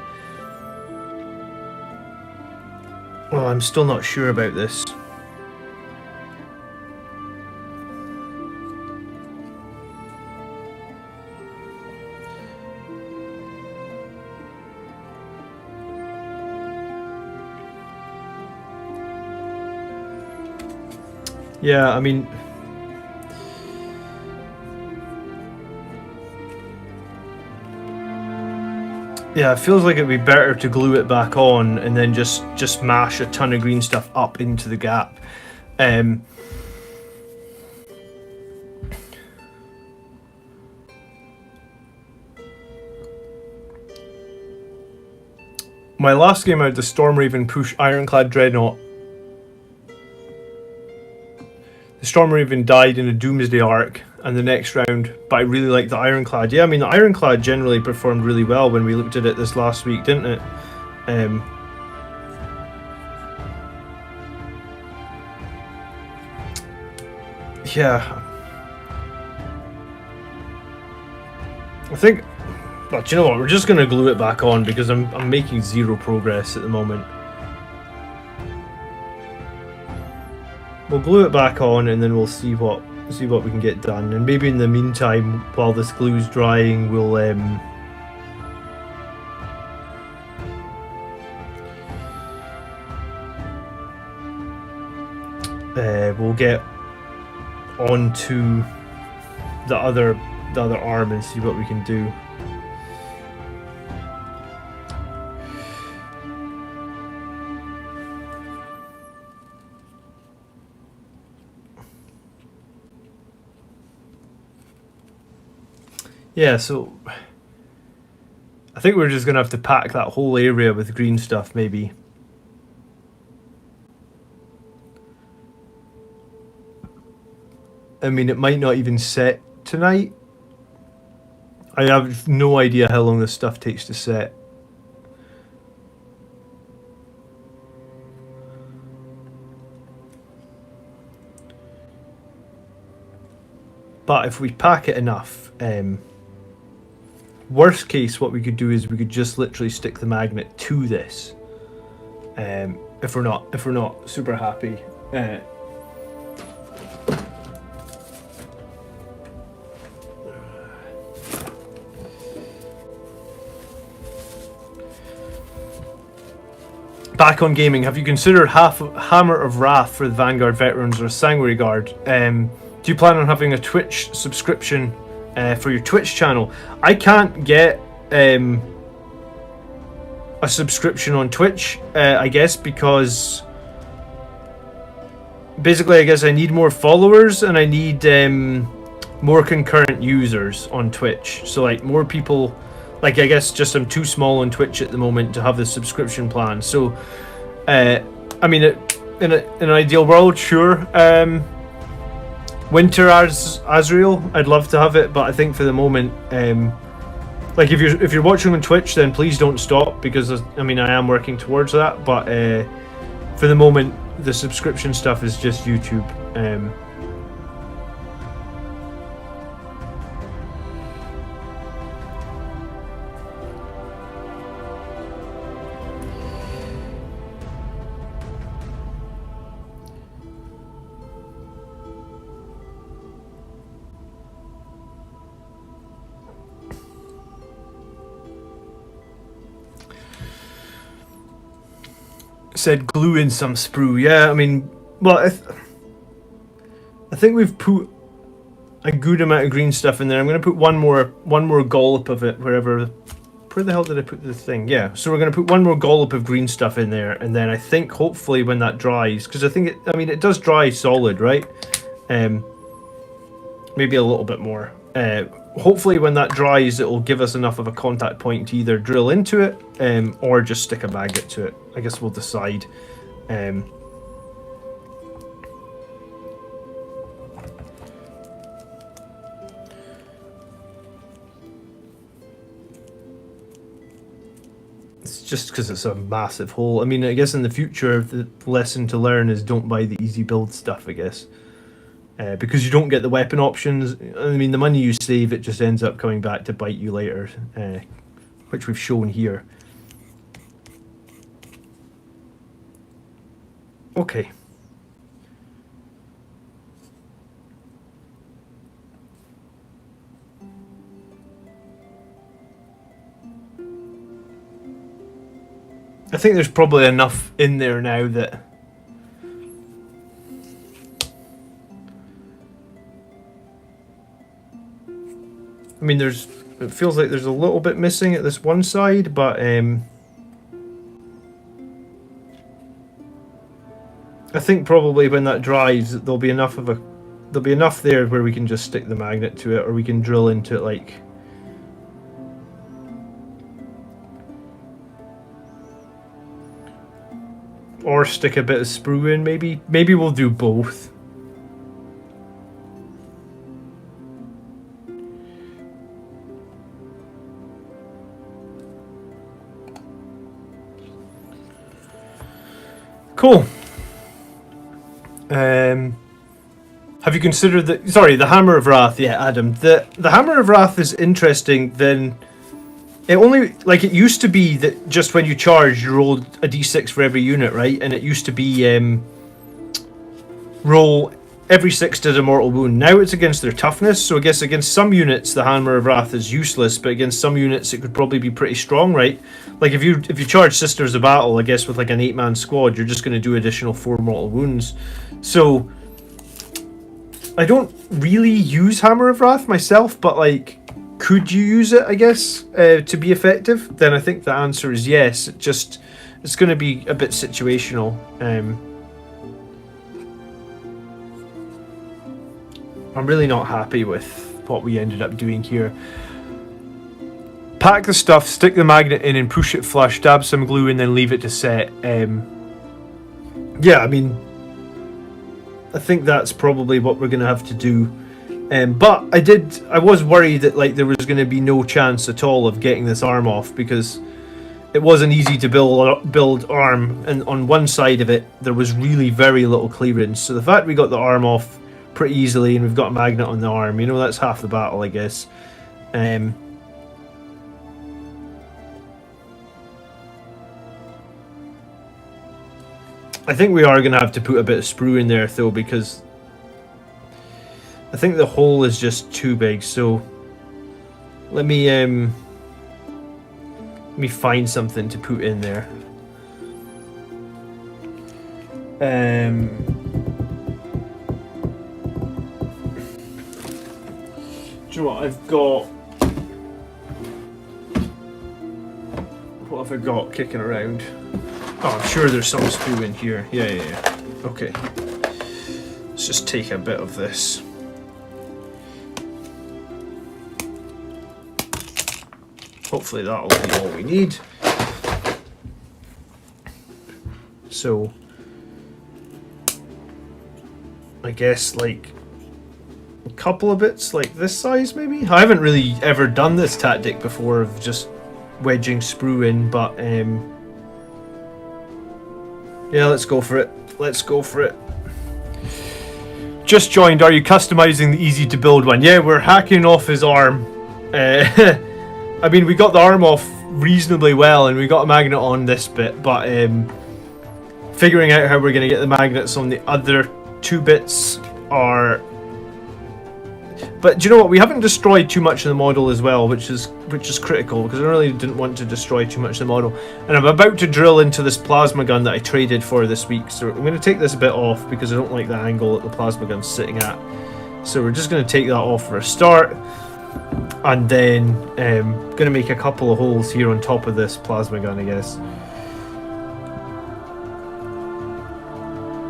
well, I'm still not sure about this. Yeah, I mean, yeah, it feels like it'd be better to glue it back on and then just mash a ton of green stuff up into the gap. My last game out, the Stormraven push Ironclad Dreadnought. The Stormraven died in a Doomsday arc, and the next round, but I really like the Ironclad. Yeah, I mean, the Ironclad generally performed really well when we looked at it this last week, didn't it? Yeah. I think, well, do you know what? We're just going to glue it back on because I'm making zero progress at the moment. We'll glue it back on and then we'll see what we can get done. And maybe in the meantime, while this glue's drying, we'll get onto the other arm and see what we can do. Yeah, so I think we're just gonna have to pack that whole area with green stuff, maybe. I mean, it might not even set tonight. I have no idea how long this stuff takes to set. But if we pack it enough, worst case, what we could do is we could just literally stick the magnet to this. If we're not super happy. Back on gaming, have you considered Hammer of Wrath for the Vanguard veterans or Sanguinary Guard? Do you plan on having a Twitch subscription for your Twitch channel? I can't get a subscription on Twitch, I guess, because basically I guess I need more followers and I need more concurrent users on Twitch. So like more people, like I guess just I'm too small on Twitch at the moment to have the subscription plan. So I mean in an ideal world, sure, Winter as Azrael, I'd love to have it, but I think for the moment, like if you're watching on Twitch, then please don't stop, because I mean I am working towards that, but for the moment the subscription stuff is just YouTube. Said glue in some sprue. Yeah, I mean, well, I think we've put a good amount of green stuff in there. I'm going to put one more gollop of it wherever. Where the hell did I put the thing? Yeah, so we're going to put one more gollop of green stuff in there, and then I think hopefully when that dries, because I think it does dry solid, right? Maybe a little bit more. Hopefully when that dries, it will give us enough of a contact point to either drill into it or just stick a magnet to it. I guess we'll decide. It's just because it's a massive hole. I mean, I guess in the future, the lesson to learn is don't buy the easy build stuff, I guess. Because you don't get the weapon options. I mean, the money you save, it just ends up coming back to bite you later, which we've shown here. Okay. I think there's probably enough in there now that... I mean, it feels like there's a little bit missing at this one side, but I think probably when that dries, there'll be enough there where we can just stick the magnet to it, or we can drill into it like. Or stick a bit of sprue in, maybe. Maybe we'll do both. Cool. Have you considered the Hammer of Wrath? Yeah, Adam. The Hammer of Wrath is interesting. Then it only, like, it used to be that just when you charge, you rolled a d6 for every unit, right? And it used to be roll every 6 did a mortal wound. Now it's against their toughness. So I guess against some units, the Hammer of Wrath is useless, but against some units, it could probably be pretty strong, right? Like if you charge Sisters of Battle, I guess with like an 8-man squad, you're just going to do additional 4 mortal wounds. So I don't really use Hammer of Wrath myself, but like, could you use it, I guess, to be effective? Then I think the answer is yes. It's going to be a bit situational. I'm really not happy with what we ended up doing here. Pack the stuff, stick the magnet in and push it flush, dab some glue and then leave it to set. Yeah, I mean, I think that's probably what we're going to have to do. But I was worried that like there was going to be no chance at all of getting this arm off, because it wasn't easy to build arm, and on one side of it there was really very little clearance. So the fact we got the arm off pretty easily and we've got a magnet on the arm, you know, that's half the battle, I guess. I think we are going to have to put a bit of sprue in there though, because I think the hole is just too big. So let me find something to put in there. Do you know what I've got? What have I got kicking around? Oh, I'm sure there's some sprue in here. Yeah. Okay. Let's just take a bit of this. Hopefully that'll be all we need. So, I guess like a couple of bits like this size maybe? I haven't really ever done this tactic before of just wedging sprue in, but yeah, let's go for it. Just joined. Are you customizing the easy to build one? Yeah, we're hacking off his arm. I mean, we got the arm off reasonably well, and we got a magnet on this bit, but figuring out how we're going to get the magnets on the other two bits are... But do you know what? We haven't destroyed too much of the model as well, which is critical, because I really didn't want to destroy too much of the model. And I'm about to drill into this plasma gun that I traded for this week, so I'm going to take this bit off because I don't like the angle that the plasma gun's sitting at. So we're just going to take that off for a start, and then going to make a couple of holes here on top of this plasma gun, I guess.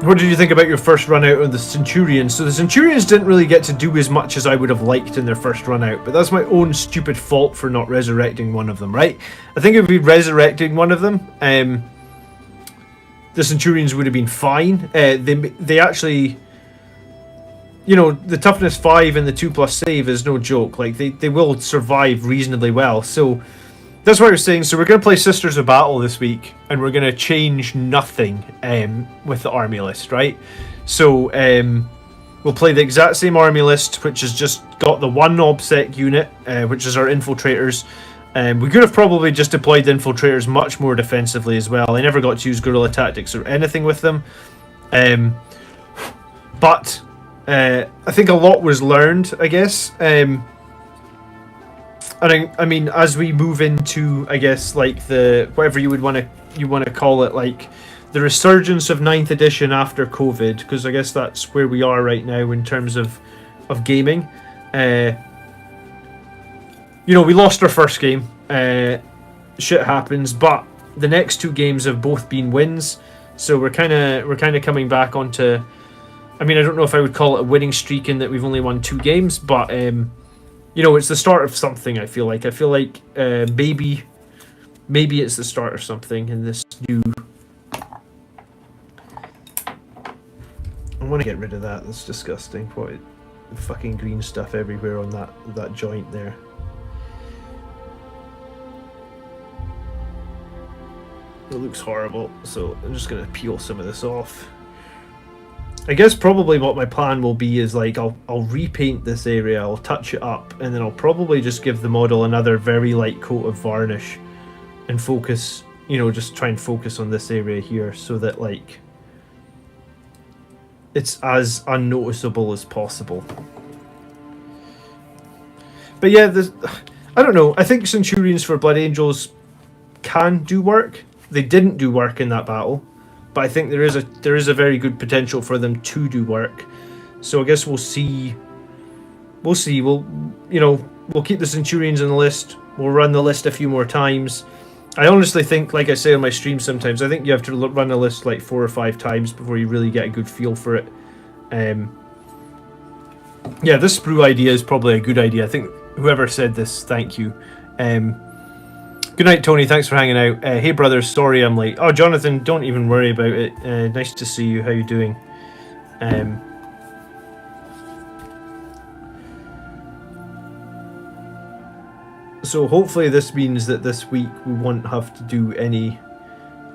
What did you think about your first run out of the Centurions? So the Centurions didn't really get to do as much as I would have liked in their first run out, but that's my own stupid fault for not resurrecting one of them, right? I think if we resurrected one of them, the Centurions would have been fine. They actually, you know, the toughness 5 and the 2+ save is no joke. Like they will survive reasonably well. So that's what I was saying. So we're going to play Sisters of Battle this week, and we're going to change nothing with the army list, right? So we'll play the exact same army list, which has just got the one OBSEC unit, which is our infiltrators. We could have probably just deployed the infiltrators much more defensively as well. I never got to use guerrilla tactics or anything with them. But I think a lot was learned, I guess. And I mean, as we move into, I guess, like the whatever you want to call it, like the resurgence of 9th edition after COVID, because I guess that's where we are right now in terms of gaming. You know, we lost our first game. Shit happens, but the next two games have both been wins, so we're kind of coming back onto. I mean, I don't know if I would call it a winning streak in that we've only won 2 games, but you know, it's the start of something. I feel like maybe it's the start of something in this new. I want to get rid of that. That's disgusting. What fucking green stuff everywhere on that joint there. It looks horrible, so I'm just gonna peel some of this off. I guess probably what my plan will be is like I'll repaint this area, I'll touch it up, and then I'll probably just give the model another very light coat of varnish and focus, you know, just try and focus on this area here so that like it's as unnoticeable as possible. But yeah, I don't know, I think Centurions for Blood Angels can do work. They didn't do work in that battle, but I think there is a very good potential for them to do work. So I guess we'll see. We'll keep the Centurions on the list. We'll run the list a few more times. I honestly think, like I say on my stream sometimes, I think you have to run a list like 4 or 5 times before you really get a good feel for it. Yeah, this sprue idea is probably a good idea. I think whoever said this, thank you. Good night, Tony. Thanks for hanging out. Hey, brothers. Sorry I'm late. Oh, Jonathan, don't even worry about it. Nice to see you. How you doing? So hopefully this means that this week we won't have to do any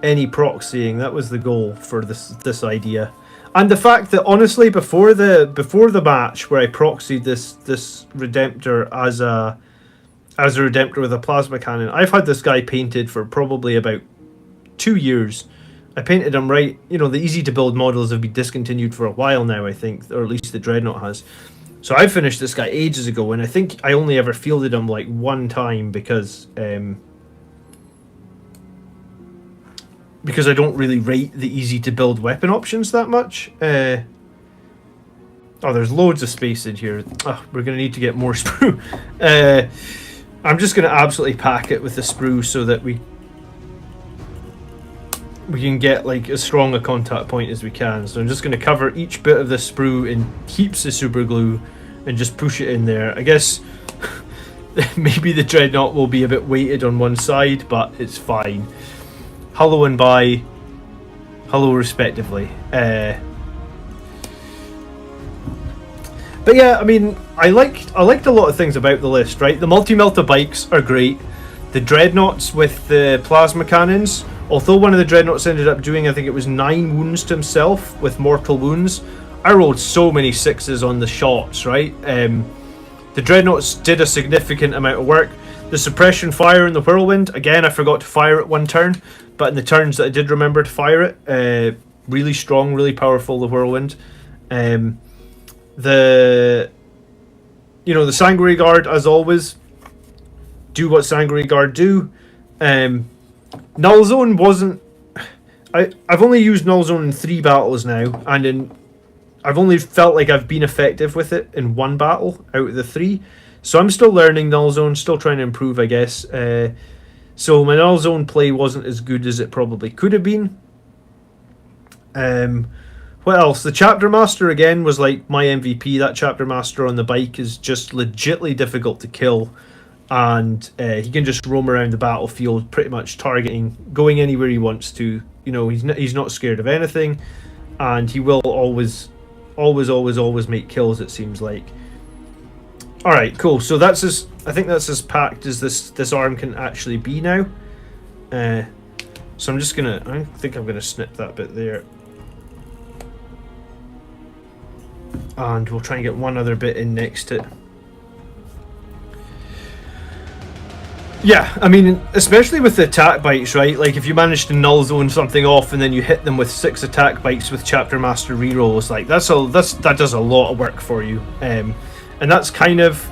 proxying. That was the goal for this idea. And the fact that honestly before the match where I proxied this Redemptor as a Redemptor with a plasma cannon, I've had this guy painted for probably about 2 years. I painted him right, you know, the easy to build models have been discontinued for a while now, I think, or at least the Dreadnought has. So I finished this guy ages ago, and I think I only ever fielded him like 1 time because because I don't really rate the easy to build weapon options that much. Oh, there's loads of space in here. Oh, we're going to need to get more sprue. I'm just going to absolutely pack it with the sprue so that we can get like as strong a contact point as we can. So I'm just going to cover each bit of the sprue in heaps of super glue and just push it in there. I guess maybe the dreadnought will be a bit weighted on one side, but it's fine. Hello and bye. Hello respectively. But yeah, I mean, I liked a lot of things about the list, right? The multi-melta bikes are great. The dreadnoughts with the plasma cannons, although one of the dreadnoughts ended up doing, I think it was 9 wounds to himself with mortal wounds. I rolled so many 6s on the shots, right? The dreadnoughts did a significant amount of work. The suppression fire in the whirlwind, again, I forgot to fire it one turn, but in the turns that I did remember to fire it, really strong, really powerful, the whirlwind. The Sanguinary Guard, as always, do what Sanguinary Guard do. Null Zone wasn't... I've only used Null Zone in 3 battles now, and I've only felt like I've been effective with it in 1 battle out of the 3. So I'm still learning Null Zone, still trying to improve, I guess. So my Null Zone play wasn't as good as it probably could have been. What else? The Chapter Master, again, was like my MVP. That Chapter Master on the bike is just legitly difficult to kill. And he can just roam around the battlefield pretty much targeting, going anywhere he wants to. You know, he's not scared of anything. And he will always make kills, it seems like. Alright, cool. So that's as... I think that's as packed as this arm can actually be now. So I'm just gonna... I think I'm gonna snip that bit there. And we'll try and get one other bit in next to it. Yeah, I mean, especially with the attack bites, right? Like, if you manage to null zone something off and then you hit them with 6 attack bites with Chapter Master rerolls, like, that does a lot of work for you. And that's kind of,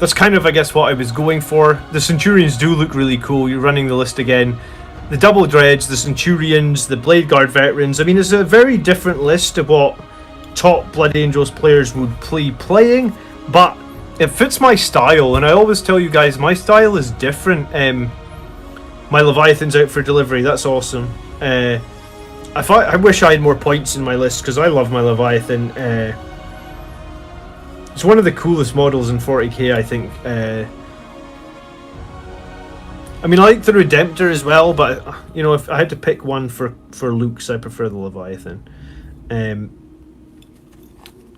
I guess, what I was going for. The Centurions do look really cool. You're running the list again. The Double Dredge, the Centurions, the Blade Guard Veterans. I mean, it's a very different list of what top Blood Angels players would play playing, but it fits my style, and I always tell you guys, my style is different. My Leviathan's out for delivery. That's awesome. I wish I had more points in my list, because I love my Leviathan. It's one of the coolest models in 40k, I think. I mean, I like the Redemptor as well, but, you know, if I had to pick one for Luke's, I prefer the Leviathan.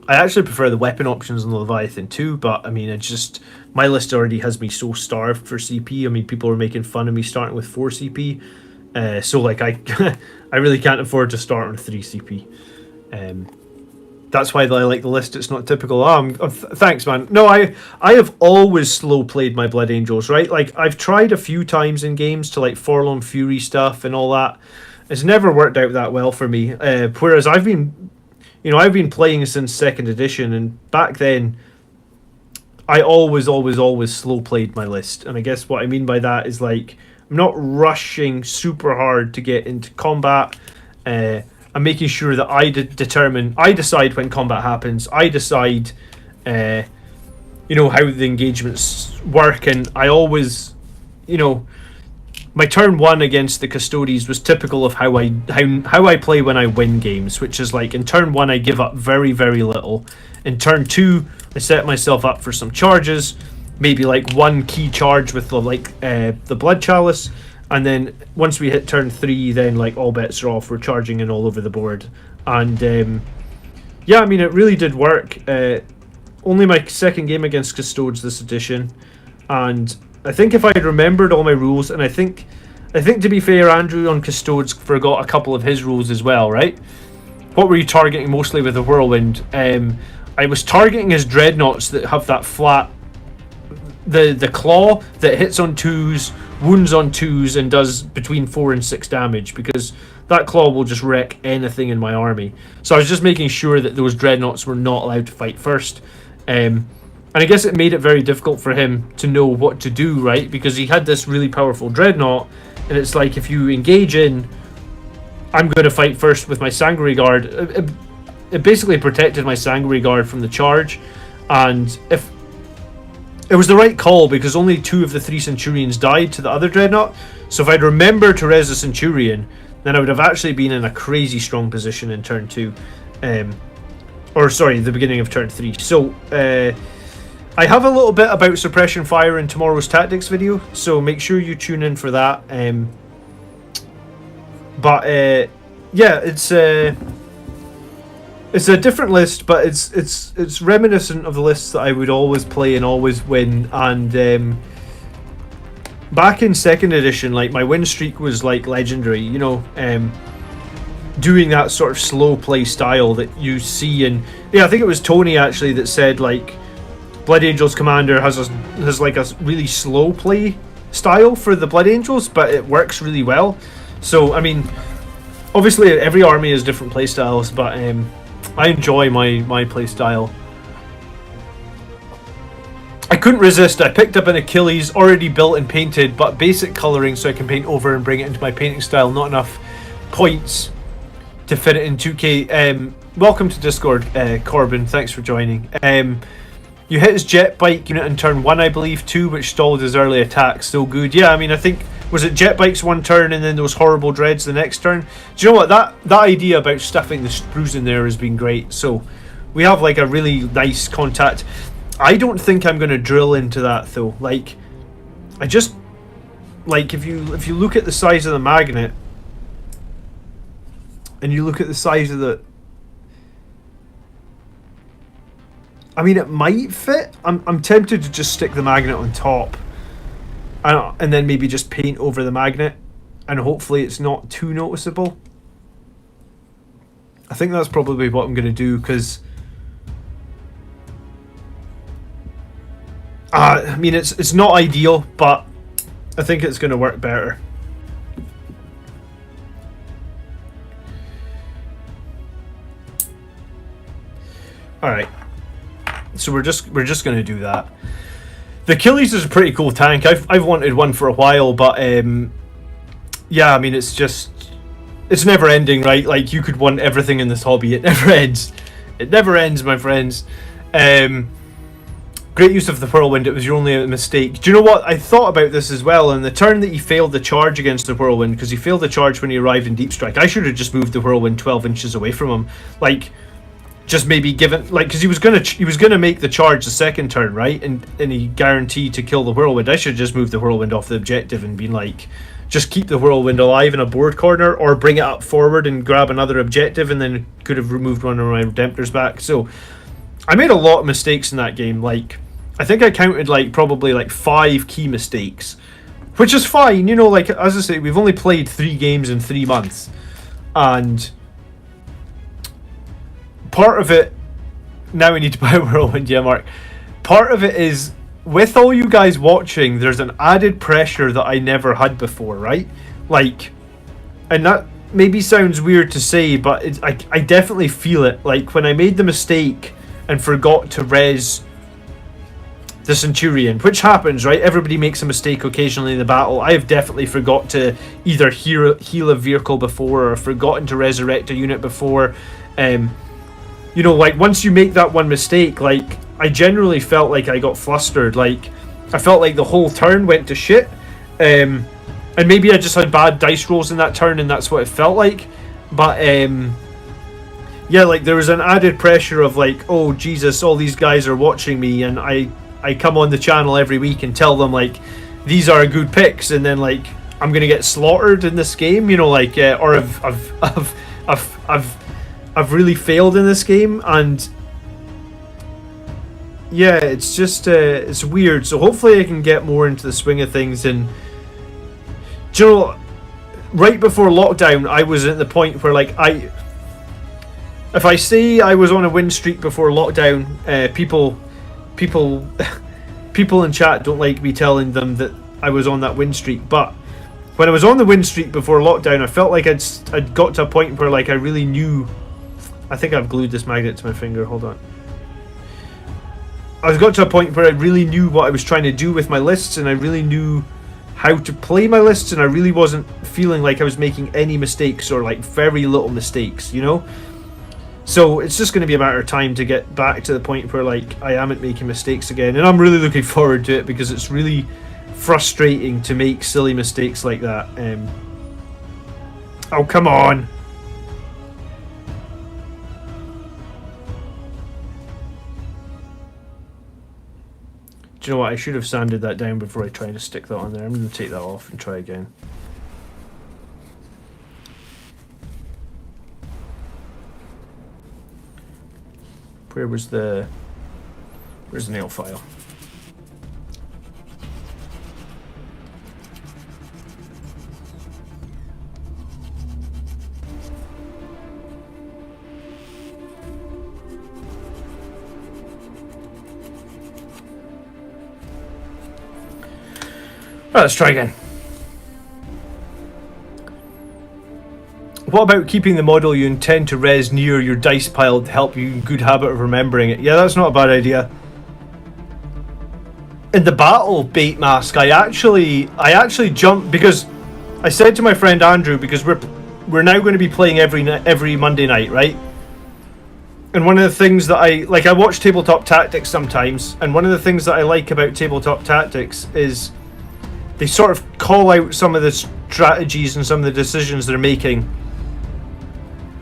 I actually prefer the weapon options on the Leviathan too, but, I mean, it's just... My list already has me so starved for CP. I mean, people are making fun of me starting with 4 CP. So, like, I really can't afford to start on 3 CP. That's why I like the list. It's not typical. Thanks, man. No, I have always slow played my Blood Angels, right? Like, I've tried a few times in games to, like, Forlorn Fury stuff and all that. It's never worked out that well for me. Whereas I've been playing since 2nd edition, and back then, I always slow played my list. And I guess what I mean by that is, like, I'm not rushing super hard to get into combat. I'm making sure that I decide when combat happens. I decide, how the engagements work, and I always, my turn 1 against the Custodes was typical of how I play when I win games, which is like in turn 1 I give up very, very little. In turn 2 I set myself up for some charges, maybe like 1 key charge with the Blood Chalice. And then once we hit turn 3, then like all bets are off. We're charging in all over the board, and yeah, I mean, it really did work. Only my 2nd game against Custodes this edition, and I think if I had remembered all my rules, and I think to be fair, Andrew on Custodes forgot a couple of his rules as well, right? What were you targeting mostly with the Whirlwind? I was targeting his dreadnoughts that have that flat, the claw that hits on 2s. Wounds on 2s and does between 4 and 6 damage, because that claw will just wreck anything in my army. So I was just making sure that those dreadnoughts were not allowed to fight first. And I guess it made it very difficult for him to know what to do, right? Because he had this really powerful dreadnought, and it's like if you engage in, I'm going to fight first with my Sanguinary Guard. It basically protected my Sanguinary Guard from the charge, and if it was the right call because only 2 of the 3 Centurions died to the other Dreadnought. So if I'd remember to res the Centurion, then I would have actually been in a crazy strong position in turn 2. Or sorry, the beginning of turn 3. So I have a little bit about suppression fire in tomorrow's tactics video, so make sure you tune in for that. Yeah, it's a different list, but it's reminiscent of the lists that I would always play and always win. And back in 2nd edition, like, my win streak was like legendary, you know, doing that sort of slow play style that you see. And yeah, I think it was Tony actually that said, like, Blood Angels Commander has like a really slow play style for the Blood Angels, but it works really well. So I mean, obviously every army has different play styles, but I enjoy my play style. I couldn't resist. I picked up an Achilles already built and painted, but basic colouring so I can paint over and bring it into my painting style. Not enough points to fit it in 2K. Welcome to Discord, Corbin. Thanks for joining. You hit his jet bike unit in turn 1, I believe, 2, which stalled his early attack. Still good. Yeah, I mean, I think, was it jet bikes 1 turn and then those horrible dreads the next turn? Do you know what? That idea about stuffing the sprues in there has been great. So we have like a really nice contact. I don't think I'm going to drill into that though. Like, I just, like, if you look at the size of the magnet and you look at the size of the, I mean, it might fit. I'm tempted to just stick the magnet on top, and then maybe just paint over the magnet, and hopefully it's not too noticeable. I think that's probably what I'm going to do, because I mean, it's not ideal, but I think it's going to work better. All right. So we're just going to do that. The Achilles is a pretty cool tank. I've wanted one for a while, but yeah, I mean, it's never ending, right? Like, you could want everything in this hobby. It never ends. It never ends, my friends. Great use of the Whirlwind. It was your only mistake. Do you know what? I thought about this as well. On the turn that he failed the charge against the Whirlwind, because he failed the charge when he arrived in Deep Strike, I should have just moved the Whirlwind 12 inches away from him. Like, just maybe given, like, because he was gonna make the charge the second turn, right? And he guaranteed to kill the Whirlwind. I should have just moved the Whirlwind off the objective and been like, just keep the Whirlwind alive in a board corner, or bring it up forward and grab another objective, and then could have removed one of my Redemptors back. So I made a lot of mistakes in that game. Like, I think I counted like probably like 5 key mistakes, which is fine, you know. Like, as I say, we've only played 3 games in 3 months, and part of it, now we need to buy a Whirlwind, yeah, Mark. Part of it is, with all you guys watching, there's an added pressure that I never had before, right? Like, and that maybe sounds weird to say, but I definitely feel it. Like, when I made the mistake and forgot to res the Centurion, which happens, right? Everybody makes a mistake occasionally in the battle. I have definitely forgot to either heal a vehicle before, or forgotten to resurrect a unit before. You know, like, once you make that one mistake, like, I generally felt like I got flustered. Like, I felt like the whole turn went to shit. And maybe I just had bad dice rolls in that turn, and that's what it felt like. But, yeah, like, there was an added pressure of, like, oh, Jesus, all these guys are watching me, and I come on the channel every week and tell them, like, these are good picks, and then, like, I'm going to get slaughtered in this game, you know, like, or I've really failed in this game. And yeah, it's just it's weird. So hopefully I can get more into the swing of things. And do you know, right before lockdown, I was at the point where, like, if I say I was on a win streak before lockdown, people in chat don't like me telling them that I was on that win streak. But when I was on the win streak before lockdown, I felt like I'd got to a point where, like, I really knew. I think I've glued this magnet to my finger. Hold on. I got to a point where I really knew what I was trying to do with my lists, and I really knew how to play my lists, and I really wasn't feeling like I was making any mistakes, or like very little mistakes, you know. So it's just going to be a matter of time to get back to the point where like I am making mistakes again, and I'm really looking forward to it, because it's really frustrating to make silly mistakes like that. Oh, come on. Do you know what? I should have sanded that down before I try to stick that on there. I'm going to take that off and try again. Where's the nail file? Right, let's try again. What about keeping the model you intend to res near your dice pile to help you in good habit of remembering it? Yeah, that's not a bad idea. In the battle bait mask, I actually jumped, because I said to my friend Andrew, because we're now going to be playing every Monday night, right? And one of the things that I watch Tabletop Tactics sometimes, and one of the things that I like about Tabletop Tactics is they sort of call out some of the strategies and some of the decisions they're making,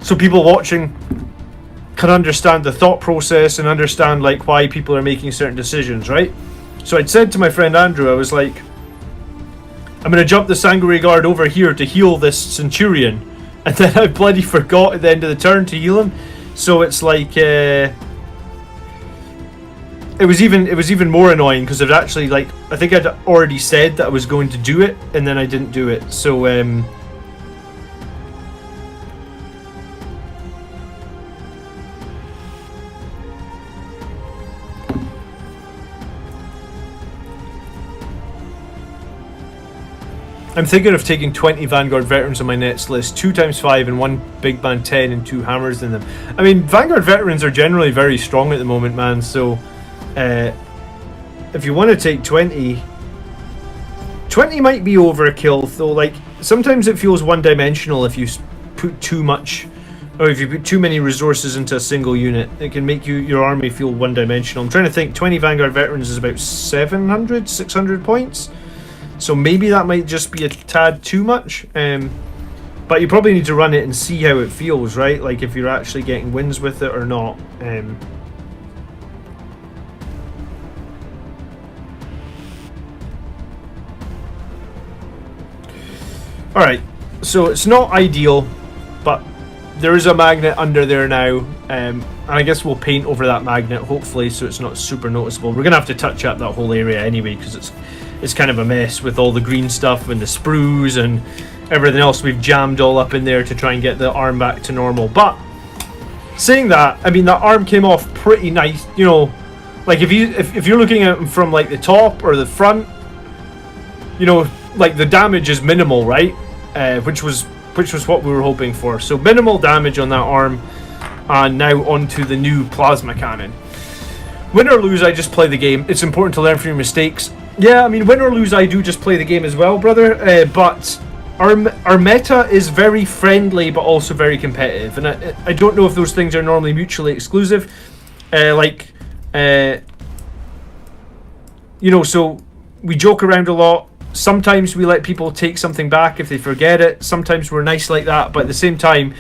so people watching can understand the thought process and understand like why people are making certain decisions, right? So I'd said to my friend Andrew, I was like, I'm going to jump the Sangori Guard over here to heal this Centurion, and then I bloody forgot at the end of the turn to heal him. So it's like it was even more annoying, because I'd actually, like, I think I'd already said that I was going to do it, and then I didn't do it. So I'm thinking of taking 20 Vanguard Veterans on my next list, 2x5 and 1 Big Man 10 and 2 hammers in them. I mean, Vanguard Veterans are generally very strong at the moment, man, so if you want to take 20 might be overkill, though. Like, sometimes it feels one-dimensional if you put too much, or if you put too many resources into a single unit. It can make your army feel one-dimensional. I'm trying to think, 20 Vanguard Veterans is about 600 points. So maybe that might just be a tad too much, but you probably need to run it and see how it feels, right? Like if you're actually getting wins with it or not. Alright, so it's not ideal, but there is a magnet under there now, and I guess we'll paint over that magnet, hopefully, so it's not super noticeable. We're going to have to touch up that whole area anyway, because it's kind of a mess with all the green stuff and the sprues and everything else we've jammed all up in there to try and get the arm back to normal. But saying that, I mean, that arm came off pretty nice, you know. Like if you're looking at it from like the top or the front, you know, like the damage is minimal, right? Which was what we were hoping for. So minimal damage on that arm, and now onto the new plasma cannon. Win or lose, I just play the game. It's important to learn from your mistakes. Yeah, I mean, win or lose, I do just play the game as well, brother. But our meta is very friendly, but also very competitive, and I don't know if those things are normally mutually exclusive. You know, so we joke around a lot. Sometimes we let people take something back if they forget it. Sometimes we're nice like that, but at the same time,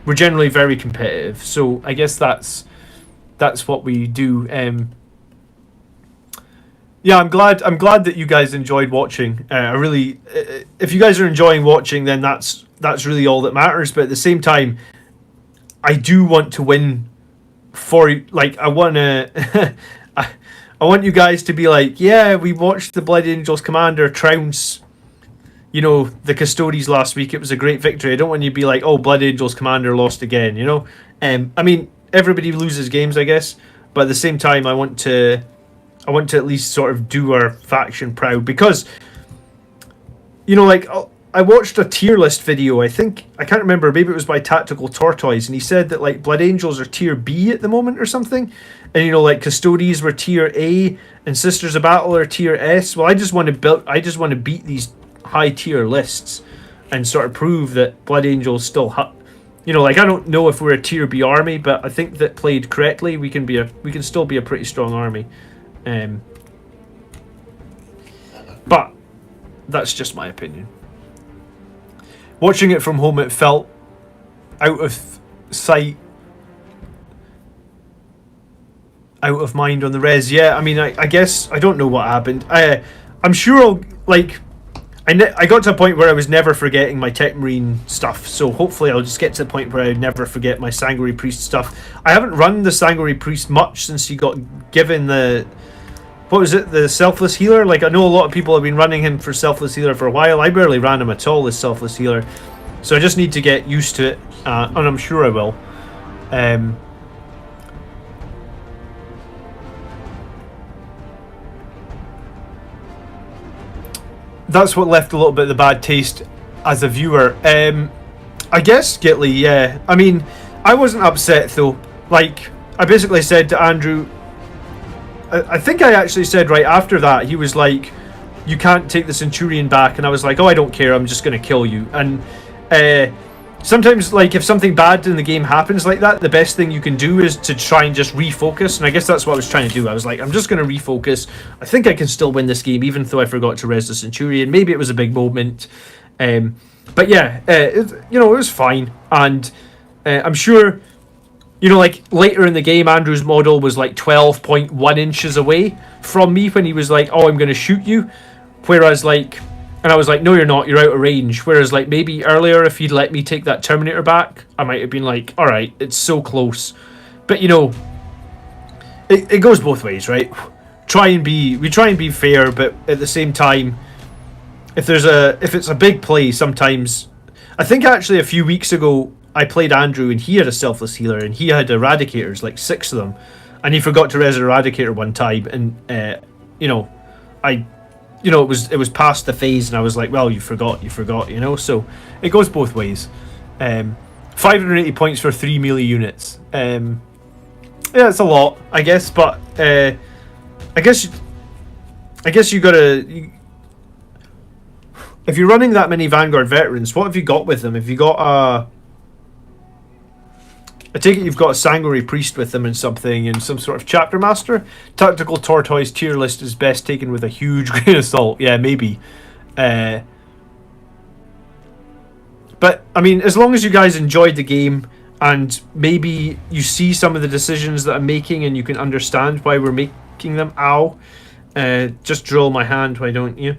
we're generally very competitive. So I guess that's what we do. Yeah, I'm glad that you guys enjoyed watching. I really, if you guys are enjoying watching, then that's really all that matters. But at the same time, I do want to win for, like, I want to. I want you guys to be like, yeah, we watched the Blood Angels Commander trounce, you know, the Custodes last week. It was a great victory. I don't want you to be like, oh, Blood Angels Commander lost again, you know? I mean, everybody loses games, I guess. But at the same time, I want to at least sort of do our faction proud. Because, you know, like, I watched a tier list video. I can't remember. Maybe it was by Tactical Tortoise, and he said that like Blood Angels are tier B at the moment or something, and you know like Custodies were tier A, and Sisters of Battle are tier S. Well, I just want to beat these high tier lists, and sort of prove that Blood Angels still you know, like I don't know if we're a tier B army, but I think that played correctly, we can still be a pretty strong army. But that's just my opinion. Watching it from home, it felt out of sight, out of mind on the res. Yeah, I mean, I guess I don't know what happened. I'm sure I got to a point where I was never forgetting my Tech Marine stuff, so hopefully I'll just get to the point where I never forget my Sanguinary Priest stuff. I haven't run the Sanguinary Priest much since he got given the... What was it? The Selfless Healer? Like, I know a lot of people have been running him for Selfless Healer for a while. I barely ran him at all as Selfless Healer. So I just need to get used to it, and I'm sure I will. That's what left a little bit of the bad taste as a viewer. I guess, Gitley, yeah. I mean, I wasn't upset, though. Like, I basically said to Andrew... I think I actually said right after that, he was like, you can't take the Centurion back, and I was like, oh, I don't care, I'm just going to kill you. And sometimes, like, if something bad in the game happens like that, the best thing you can do is to try and just refocus, and I guess that's what I was trying to do. I was like, I'm just going to refocus. I think I can still win this game, even though I forgot to res the Centurion. Maybe it was a big moment. But yeah, it was fine. And I'm sure... You know, like, later in the game, Andrew's model was, like, 12.1 inches away from me when he was like, oh, I'm going to shoot you. Whereas, like... And I was like, no, you're not. You're out of range. Whereas, like, maybe earlier, if he'd let me take that Terminator back, I might have been like, all right, it's so close. But, you know, it goes both ways, right? We try and be fair, but at the same time, if it's a big play, sometimes... I think, actually, a few weeks ago... I played Andrew and he had a Selfless Healer and he had Eradicators, like 6 of them, and he forgot to res an Eradicator one time, and it was past the phase, and I was like, well, you forgot, you know. So it goes both ways. 580 points for 3 melee units. Yeah, it's a lot, I guess, but I guess you gotta. If you're running that many Vanguard veterans, what have you got with them? Have you got I take it you've got a Sanguinary Priest with them and something, and some sort of Chapter Master? Tactical Tortoise tier list is best taken with a huge grain of salt. Yeah, maybe. But, I mean, as long as you guys enjoyed the game, and maybe you see some of the decisions that I'm making, and you can understand why we're making them. Ow. Just drill my hand, why don't you?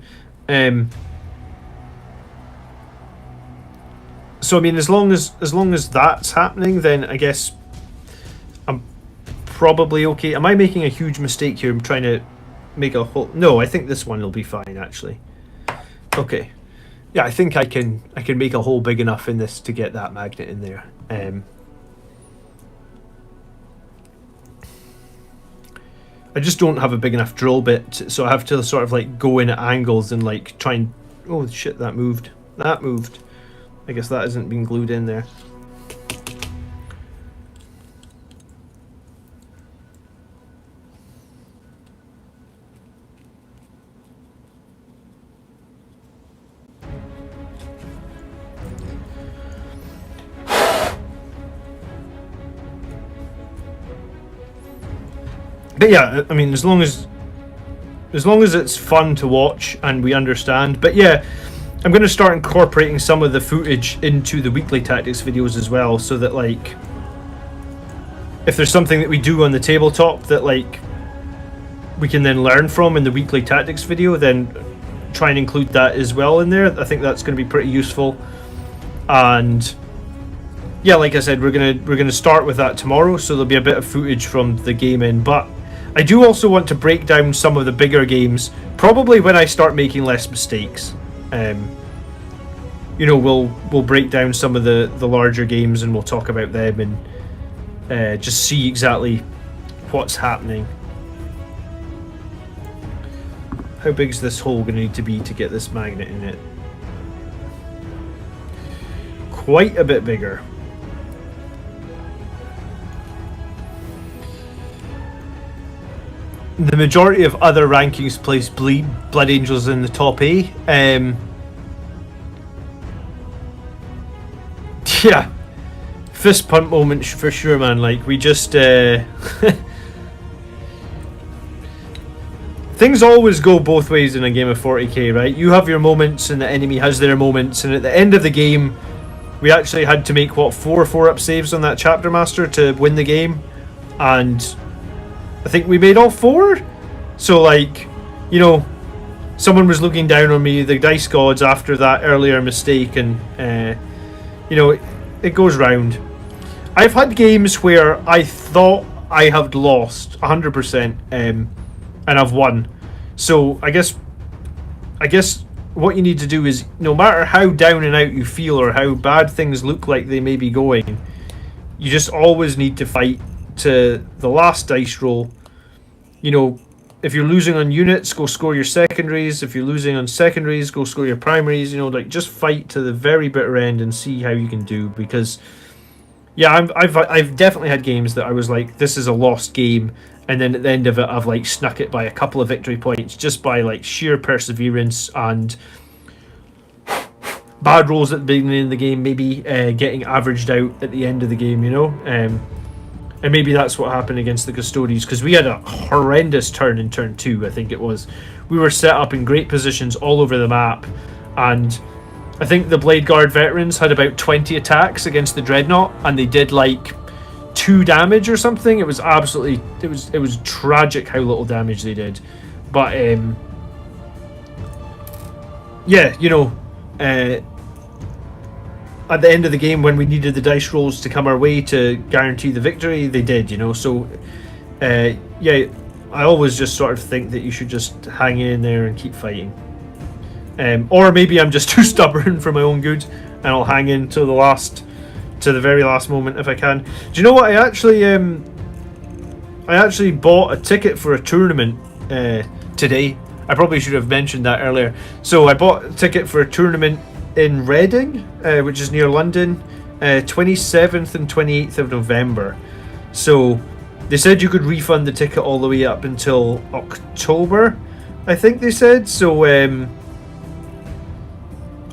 So I mean, as long as that's happening, then I guess I'm probably okay. Am I making a huge mistake here? I'm trying to make a hole. No, I think this one will be fine, actually. Okay, yeah, I think I can make a hole big enough in this to get that magnet in there. I just don't have a big enough drill bit, so I have to sort of like go in at angles and like try and... Oh shit, that moved. That moved. I guess that hasn't been glued in there. But yeah, I mean, as long as it's fun to watch and we understand. But yeah, I'm going to start incorporating some of the footage into the weekly tactics videos as well, so that like if there's something that we do on the tabletop that like we can then learn from in the weekly tactics video, then try and include that as well in there. I think that's going to be pretty useful. And yeah, like I said, we're gonna start with that tomorrow, so there'll be a bit of footage from the game in. But I do also want to break down some of the bigger games, probably when I start making less mistakes. You know, we'll break down some of the larger games and we'll talk about them and just see exactly what's happening. How big is this hole going to need to be to get this magnet in it? quite a bit bigger. The majority of other rankings place Blood Angels in the top A. Yeah, fist pump moment for sure, man. Like, we just things always go both ways in a game of 40k, right? You have your moments and the enemy has their moments, and at the end of the game we actually had to make, what, 4-up saves on that chapter master to win the game, and I think we made all 4. So, like, you know, someone was looking down on me, the dice gods, after that earlier mistake, and you know, it goes round. I've had games where I thought I had lost 100%, and I've won. So I guess what you need to do is, no matter how down and out you feel or how bad things look like they may be going, you just always need to fight to the last dice roll. You know, if you're losing on units, go score your secondaries. If you're losing on secondaries, go score your primaries. You know, like, just fight to the very bitter end and see how you can do. Because, yeah, I've definitely had games that I was like, this is a lost game, and then at the end of it, I've like snuck it by a couple of victory points just by like sheer perseverance and bad rolls at the beginning of the game, maybe getting averaged out at the end of the game. You know. And maybe that's what happened against the Custodians, because we had a horrendous turn in turn 2, I think it was. We were set up in great positions all over the map, and I think the Blade Guard veterans had about 20 attacks against the Dreadnought, and they did like 2 damage or something. It was absolutely, it was tragic how little damage they did. But yeah, you know, at the end of the game, when we needed the dice rolls to come our way to guarantee the victory, they did, you know. So yeah, I always just sort of think that you should just hang in there and keep fighting. Or maybe I'm just too stubborn for my own good, and I'll hang in to the very last moment if I can. Do you know what? I actually bought a ticket for a tournament today. I probably should have mentioned that earlier. So I bought a ticket for a tournament in Reading, which is near London, 27th and 28th of November. So they said you could refund the ticket all the way up until October, I think they said. So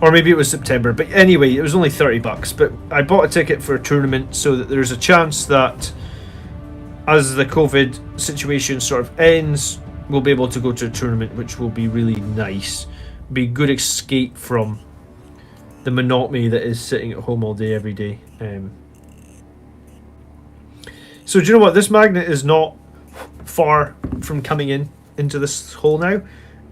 or maybe it was September, but anyway, it was only $30. But I bought a ticket for a tournament so that there's a chance that as the COVID situation sort of ends, we'll be able to go to a tournament, which will be really nice. Be a good escape from the monotony that is sitting at home all day every day. So do you know what? This magnet is not far from coming into this hole now.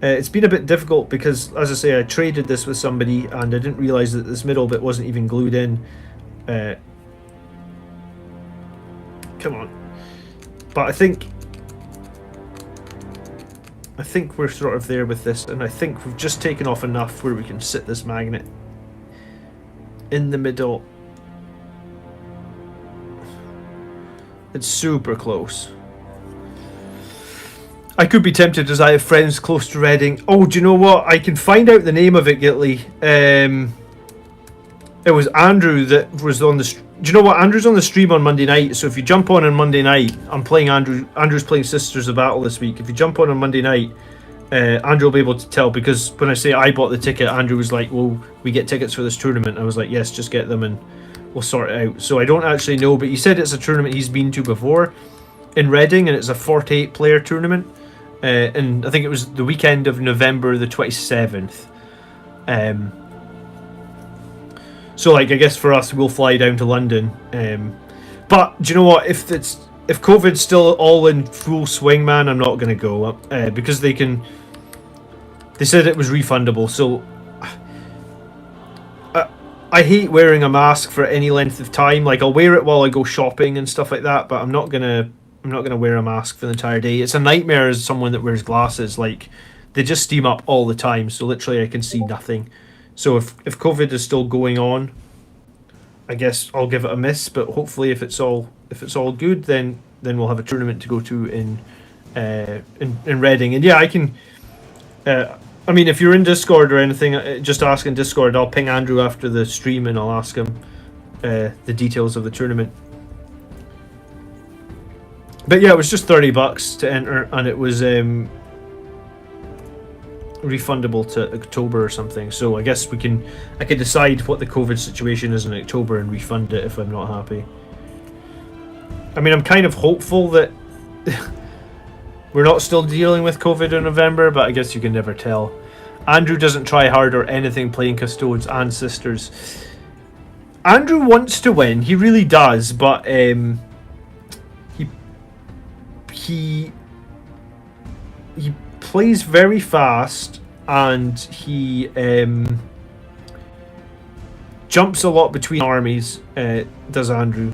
It's been a bit difficult because, as I say, I traded this with somebody and I didn't realise that this middle bit wasn't even glued in. Come on. But I think we're sort of there with this, and I think we've just taken off enough where we can sit this magnet in the middle. It's super close. I could be tempted as I have friends close to Reading. Oh, do you know what? I can find out the name of it, Gitley. It was Andrew that was on the... Do you know what? Andrew's on the stream on Monday night, so if you jump on Monday night, I'm playing Andrew. Andrew's playing Sisters of Battle this week. If you jump on Monday night, Andrew will be able to tell, because when I say I bought the ticket, Andrew was like, well, we get tickets for this tournament. I was like, yes, just get them and we'll sort it out. So I don't actually know, but he said it's a tournament he's been to before in Reading, and it's a 48 player tournament, and I think it was the weekend of November the 27th. So like, I guess for us, we'll fly down to London, but do you know what, if COVID's still all in full swing, man, I'm not gonna go, because they said it was refundable. So I hate wearing a mask for any length of time. Like, I'll wear it while I go shopping and stuff like that, but I'm not gonna wear a mask for the entire day. It's a nightmare as someone that wears glasses. Like, they just steam up all the time, so literally I can see nothing. So if COVID is still going on, I guess I'll give it a miss. But hopefully, if it's all good, then we'll have a tournament to go to in Reading. And yeah, I can. I mean, if you're in Discord or anything, just ask in Discord. I'll ping Andrew after the stream and I'll ask him the details of the tournament. But yeah, it was just $30 to enter, and it was refundable to October or something. So I guess I can decide what the COVID situation is in October and refund it if I'm not happy. I mean, I'm kind of hopeful that we're not still dealing with COVID in November, but I guess you can never tell. Andrew doesn't try hard or anything playing Custodes and Sisters. Andrew wants to win, he really does, but he plays very fast, and he jumps a lot between armies, does Andrew.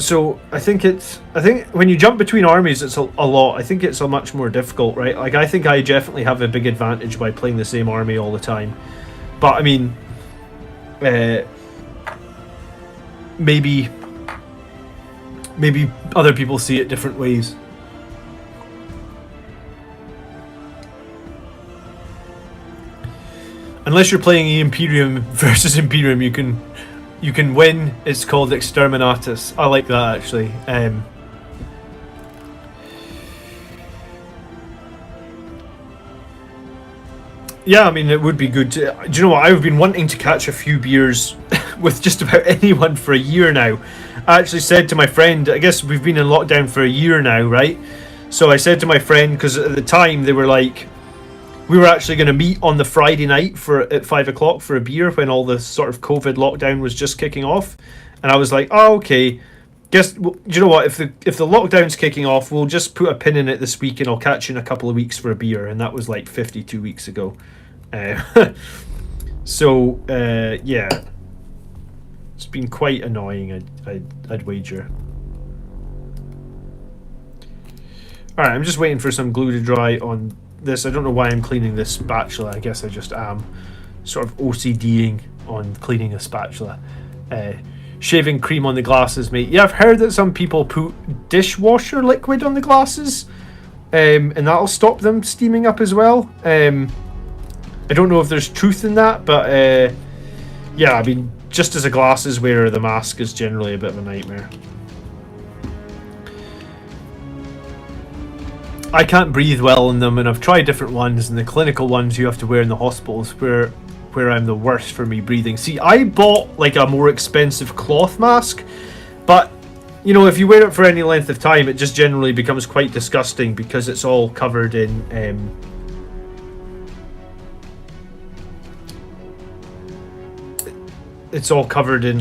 So I think when you jump between armies, it's a lot. I think it's a much more difficult, right? Like, I think I definitely have a big advantage by playing the same army all the time. But I mean, maybe other people see it different ways. Unless you're playing Imperium versus Imperium, you can win. It's called Exterminatus. I like that, actually. Yeah, I mean, it would be good to... Do you know what? I've been wanting to catch a few beers with just about anyone for a year now. I actually said to my friend, I guess we've been in lockdown for a year now, right? So I said to my friend, because at the time they were like... We were actually going to meet on the Friday night at 5 o'clock for a beer when all the sort of COVID lockdown was just kicking off. And I was like, oh, okay. Guess, do you know what? If the lockdown's kicking off, we'll just put a pin in it this week and I'll catch you in a couple of weeks for a beer. And that was like 52 weeks ago. So, yeah. It's been quite annoying, I'd wager. Alright, I'm just waiting for some glue to dry on this. I don't know why I'm cleaning this spatula. I guess I just am sort of OCDing on cleaning a spatula. Shaving cream on the glasses, mate. Yeah, I've heard that some people put dishwasher liquid on the glasses, and that'll stop them steaming up as well. I don't know if there's truth in that, but yeah, I mean, just as a glasses wearer, the mask is generally a bit of a nightmare. I can't breathe well in them, and I've tried different ones, and the clinical ones you have to wear in the hospitals where I'm the worst for me breathing. See, I bought like a more expensive cloth mask, but you know, if you wear it for any length of time, it just generally becomes quite disgusting because it's all covered in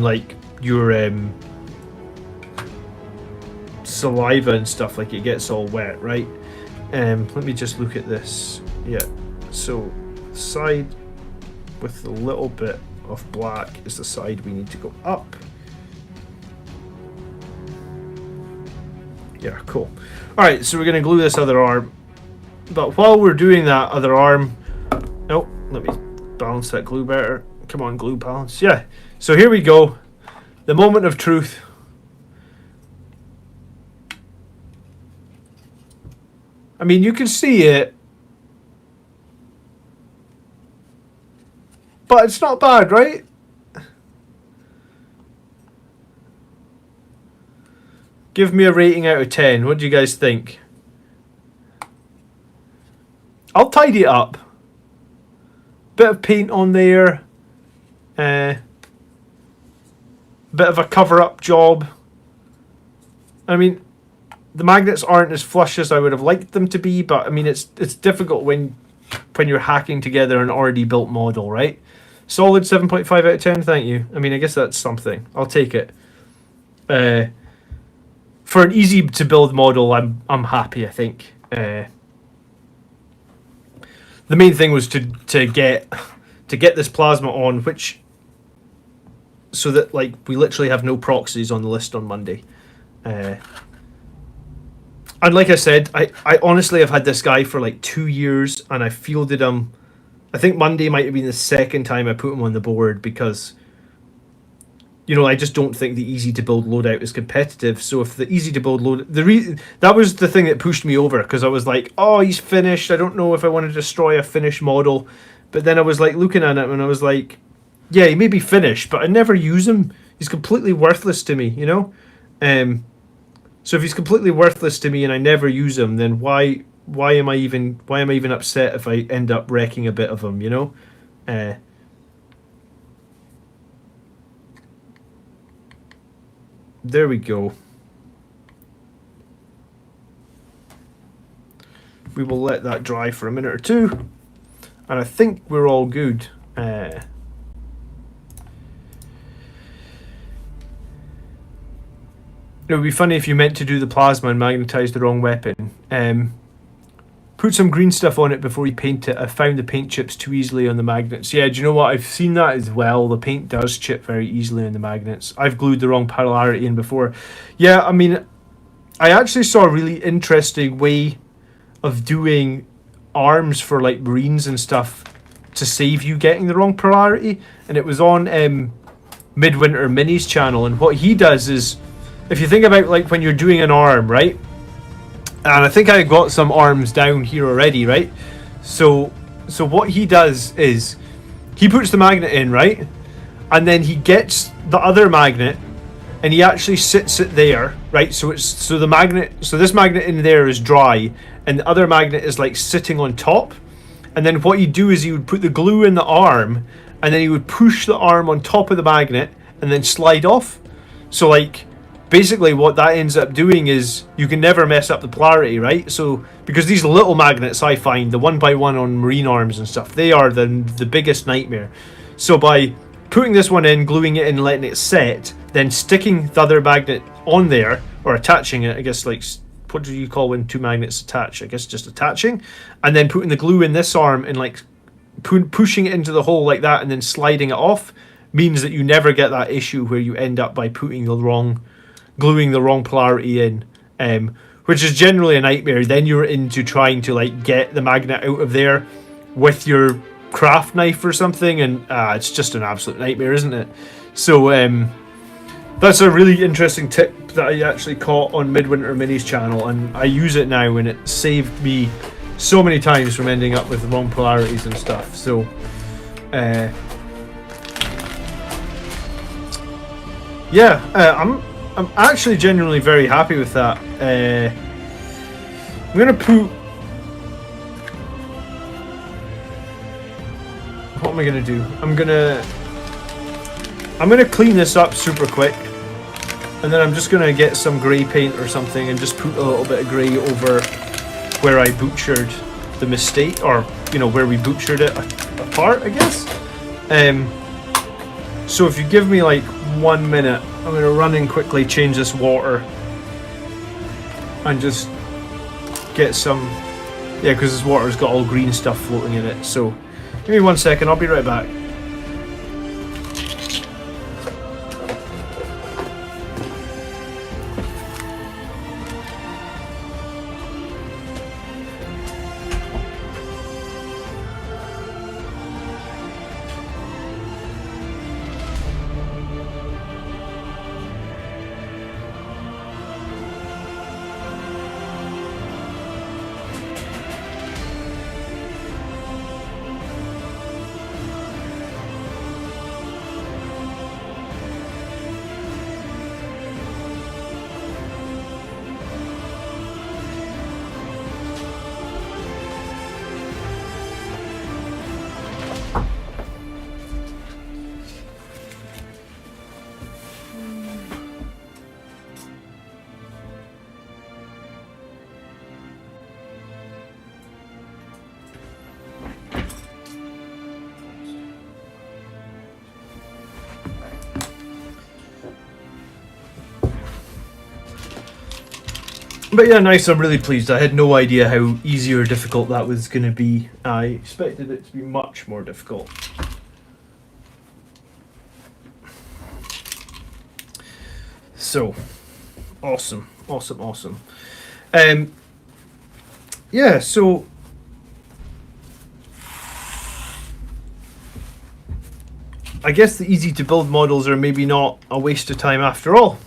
like your saliva and stuff. Like, it gets all wet, right? Let me just look at this. Yeah, so side with the little bit of black is the side we need to go up. Yeah, cool. Alright, so we're going to glue this other arm. But while we're doing that other arm... Oh, let me balance that glue better. Come on, glue balance. Yeah, so here we go. The moment of truth. I mean, you can see it, but it's not bad, right? Give me a rating out of 10. What do you guys think? I'll tidy it up. Bit of paint on there. Bit of a cover-up job. I mean... The magnets aren't as flush as I would have liked them to be, but I mean, it's difficult when you're hacking together an already built model, right? Solid 7.5 out of 10, thank you. I mean, I guess that's something. I'll take it. For an easy to build model, I'm happy, I think. The main thing was to get this plasma on, which so that like we literally have no proxies on the list on Monday. And like I said, I honestly have had this guy for like 2 years, and I fielded him. I think Monday might have been the second time I put him on the board because, you know, I just don't think the easy to build loadout is competitive. So if the easy to build load, that was the thing that pushed me over, because I was like, oh, he's finished. I don't know if I want to destroy a finished model. But then I was like looking at it and I was like, yeah, he may be finished, but I never use him. He's completely worthless to me, you know. So if he's completely worthless to me and I never use him, then why am I even upset if I end up wrecking a bit of him, you know? Uh, there we go. We will let that dry for a minute or two, and I think we're all good. It would be funny if you meant to do the plasma and magnetize the wrong weapon. Put some green stuff on it before you paint it. I found the paint chips too easily on the magnets. Yeah, do you know what? I've seen that as well. The paint does chip very easily on the magnets. I've glued the wrong polarity in before. Yeah, I mean, I actually saw a really interesting way of doing arms for like Marines and stuff to save you getting the wrong polarity. And it was on Midwinter Mini's channel. And what he does is, if you think about like when you're doing an arm, right? And I think I got some arms down here already, right? So what he does is he puts the magnet in, right? And then he gets the other magnet and he actually sits it there, right? So this magnet in there is dry and the other magnet is like sitting on top. And then what he'd do is he would put the glue in the arm and then he would push the arm on top of the magnet and then slide off. So like basically what that ends up doing is you can never mess up the polarity, right? So because these little magnets, I find the 1x1 on marine arms and stuff, they are the biggest nightmare. So by putting this one in, gluing it in, letting it set, then sticking the other magnet on there or attaching it, I guess, like what do you call when two magnets attach? I guess just attaching, and then putting the glue in this arm and like pushing it into the hole like that and then sliding it off means that you never get that issue where you end up by gluing the wrong polarity in, which is generally a nightmare. Then you're into trying to like get the magnet out of there with your craft knife or something, and it's just an absolute nightmare, isn't it? So that's a really interesting tip that I actually caught on Midwinter Mini's channel, and I use it now, and it saved me so many times from ending up with the wrong polarities and stuff. So I'm actually genuinely very happy with that. I'm gonna put. What am I gonna do? I'm gonna clean this up super quick, and then I'm just gonna get some grey paint or something and just put a little bit of grey over where I butchered the mistake, or where we butchered it apart, I guess. So if you give me like 1 minute, I'm going to run in quickly, change this water, and just get some, because this water's got all green stuff floating in it. So give me 1 second, I'll be right back. But yeah, nice. I'm really pleased. I had no idea how easy or difficult that was going to be. I expected it to be much more difficult. So, awesome. Yeah, so I guess the easy to build models are maybe not a waste of time after all.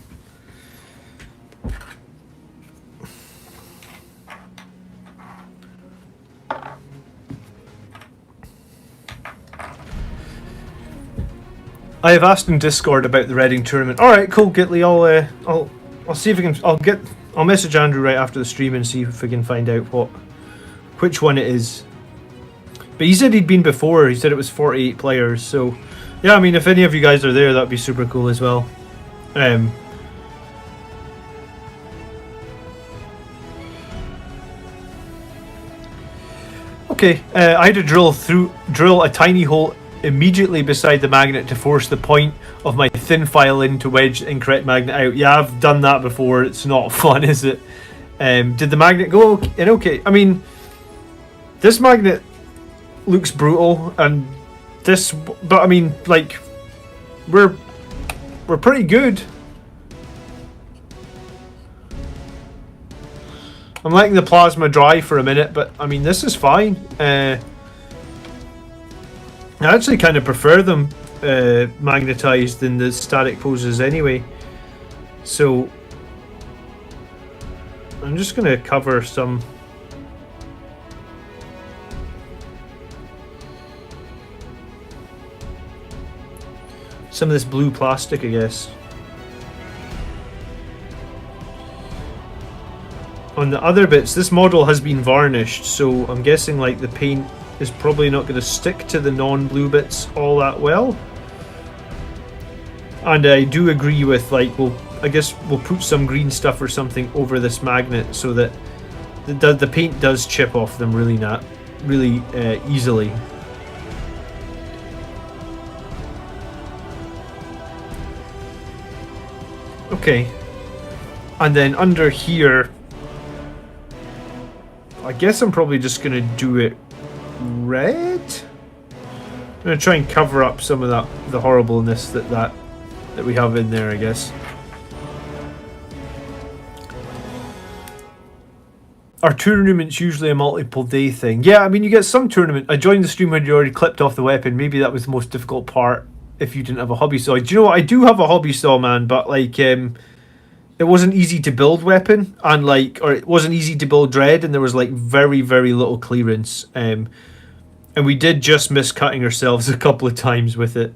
I have asked in Discord about the Reading tournament. All right, cool, Gitley. I'll see if I can. I'll message Andrew right after the stream and see if we can find out which one it is. But he said he'd been before. He said it was 48 players. So yeah, I mean, if any of you guys are there, that'd be super cool as well. Okay, I had to drill a tiny hole immediately beside the magnet to force the point of my thin file in to wedge the incorrect magnet out. Yeah, I've done that before. It's not fun, is it? Did the magnet go in okay? I mean, this magnet looks brutal, and this, but I mean, like, we're pretty good. I'm letting the plasma dry for a minute, but I mean, this is fine. I actually kind of prefer them magnetized than the static poses anyway. So I'm just going to cover some of this blue plastic, I guess. On the other bits, this model has been varnished, so I'm guessing like the paint is probably not going to stick to the non-blue bits all that well. And I do agree with, like, I guess we'll put some green stuff or something over this magnet so that the paint does chip off them really easily. Okay, and then under here, I guess I'm probably just going to do it red. I'm going to try and cover up some of the horribleness that we have in there, I guess. Are tournaments usually a multiple day thing? Yeah, I mean, you get some tournament. I joined the stream when you already clipped off the weapon. Maybe that was the most difficult part if you didn't have a hobby saw. Do you know what? I do have a hobby saw, man, but like, it wasn't easy to build weapon, and like, or it wasn't easy to build dread, and there was like very, very little clearance. And we did just miss cutting ourselves a couple of times with it.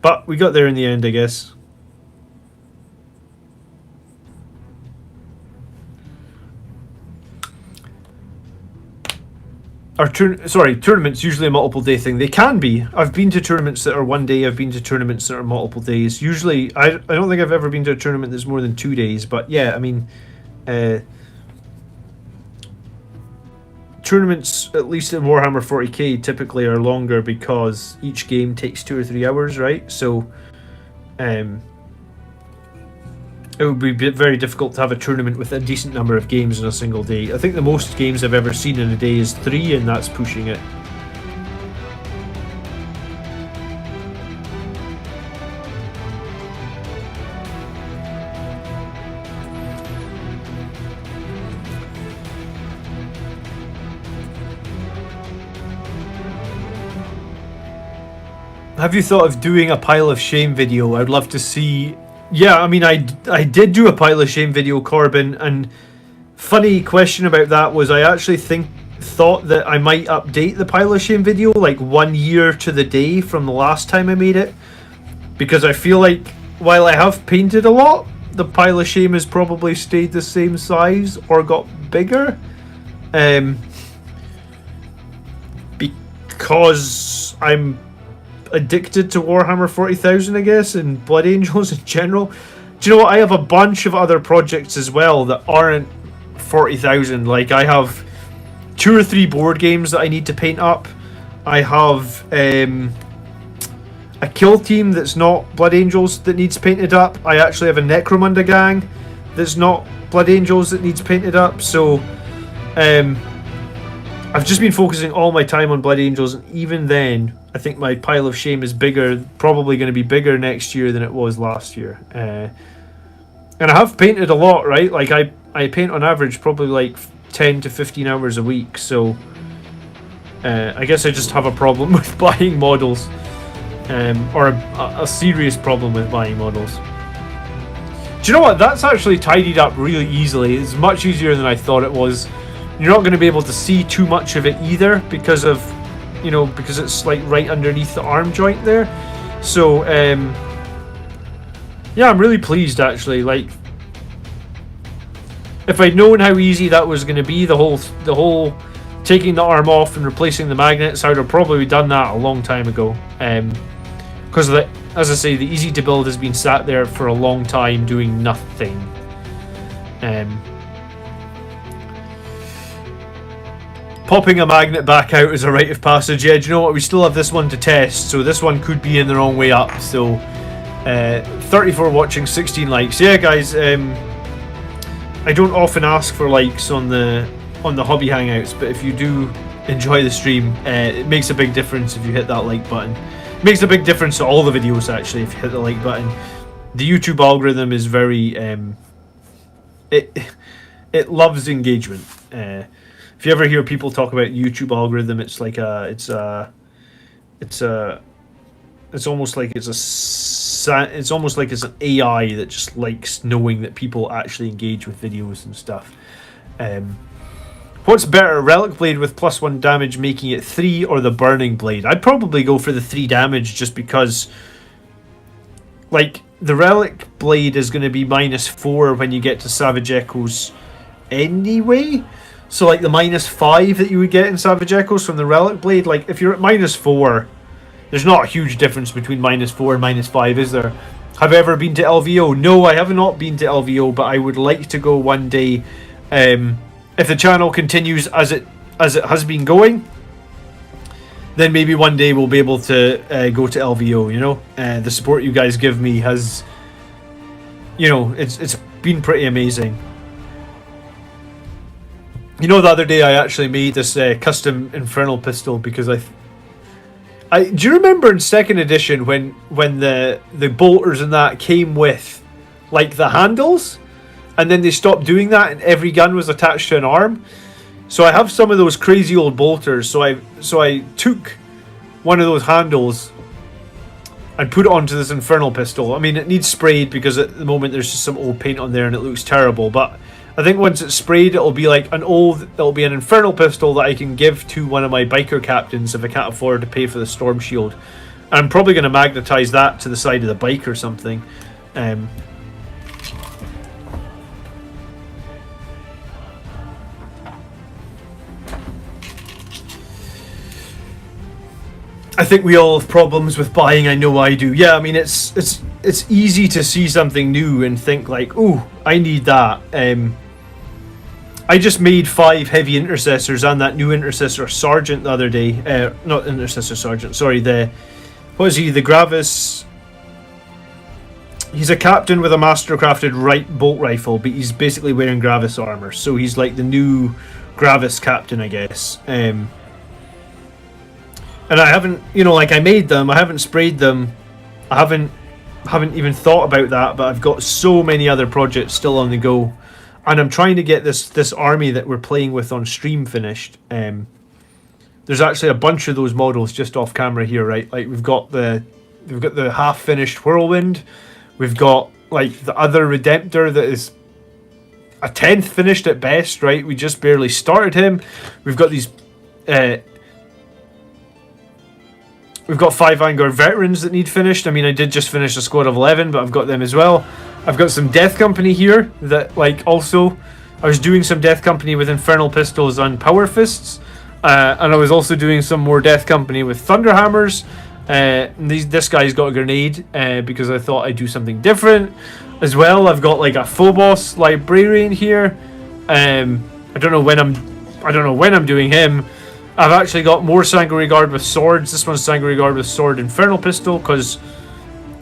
But we got there in the end, I guess. Tournaments usually a multiple day thing. They can be. I've been to tournaments that are one day. I've been to tournaments that are multiple days. Usually, I don't think I've ever been to a tournament that's more than 2 days. But yeah, I mean, tournaments, at least in Warhammer 40k, typically are longer because each game takes 2 or 3 hours, right? So, it would be very difficult to have a tournament with a decent number of games in a single day. I think the most games I've ever seen in a day is 3, and that's pushing it. Have you thought of doing a pile of shame video? I'd love to see. Yeah, I mean, I did do a pile of shame video, Corbin, and funny question about that was I actually thought that I might update the pile of shame video like 1 year to the day from the last time I made it, because I feel like while I have painted a lot, the pile of shame has probably stayed the same size or got bigger, because I'm addicted to Warhammer 40,000, I guess, and Blood Angels in general. Do you know what? I have a bunch of other projects as well that aren't 40,000. Like, I have 2 or 3 board games that I need to paint up. I have a kill team that's not Blood Angels that needs painted up. I actually have a Necromunda gang that's not Blood Angels that needs painted up. So I've just been focusing all my time on Blood Angels, and even then I think my pile of shame is bigger, probably going to be bigger next year than it was last year. And I have painted a lot, right? Like, I paint on average probably like 10 to 15 hours a week, so I guess I just have a problem with buying models, or a serious problem with buying models. Do you know what? That's actually tidied up really easily. It's much easier than I thought it was. You're not going to be able to see too much of it either because it's like right underneath the arm joint there. So yeah, I'm really pleased actually. Like, if I'd known how easy that was going to be, the whole taking the arm off and replacing the magnets, I would have probably done that a long time ago. Because as I say, the easy to build has been sat there for a long time doing nothing. Popping a magnet back out is a rite of passage. Yeah, do you know what? We still have this one to test, so this one could be in the wrong way up. So 34 watching, 16 likes. Yeah, guys. I don't often ask for likes on the hobby hangouts, but if you do enjoy the stream, it makes a big difference if you hit that like button. It makes a big difference to all the videos actually if you hit the like button. The YouTube algorithm is very it loves engagement. If you ever hear people talk about YouTube algorithm, it's like it's almost like it's an AI that just likes knowing that people actually engage with videos and stuff. What's better, Relic Blade with +1 damage making it 3 or the Burning Blade? I'd probably go for the 3 damage just because, like, the Relic Blade is going to be -4 when you get to Savage Echoes anyway. So, like, the -5 that you would get in Savage Echoes from the Relic Blade, like, if you're at -4, there's not a huge difference between -4 and -5, is there? Have I ever been to LVO? No, I have not been to LVO, but I would like to go one day. If the channel continues as it has been going, then maybe one day we'll be able to go to LVO. You know, the support you guys give me has, you know, it's been pretty amazing. You know, the other day I actually made this custom Infernal pistol because do you remember in 2nd edition when the bolters and that came with like the handles, and then they stopped doing that and every gun was attached to an arm? So I have some of those crazy old bolters. So I took one of those handles and put it onto this Infernal pistol. I mean, it needs sprayed because at the moment there's just some old paint on there and it looks terrible, but I think once it's sprayed, it'll be like it'll be an Infernal pistol that I can give to one of my biker captains if I can't afford to pay for the Storm Shield. And I'm probably going to magnetize that to the side of the bike or something. I think we all have problems with buying. I know I do. Yeah, I mean, it's easy to see something new and think like, "Ooh, I need that." I just made 5 heavy intercessors and that new intercessor sergeant the other day. Not intercessor sergeant. Sorry, what is he? The Gravis. He's a captain with a mastercrafted bolt rifle, but he's basically wearing Gravis armor. So he's like the new Gravis captain, I guess. And I haven't, you know, like I made them. I haven't sprayed them. I haven't even thought about that. But I've got so many other projects still on the go. And I'm trying to get this army that we're playing with on stream finished. There's actually a bunch of those models just off camera here, right? Like we've got the half finished Whirlwind. We've got like the other Redemptor that is a 10th finished at best, right? We just barely started him. We've got these. We've got 5 Vanguard veterans that need finished. I mean, I did just finish a squad of 11, but I've got them as well. I've got some Death Company here that, like, also... I was doing some Death Company with Infernal Pistols and Power Fists. And I was also doing some more Death Company with Thunder Hammers. This guy's got a grenade because I thought I'd do something different. As well, I've got, like, a Phobos Librarian here. I don't know when I'm doing him. I've actually got more Sanguinary Guard with swords. This one's Sanguinary Guard with sword Infernal Pistol, because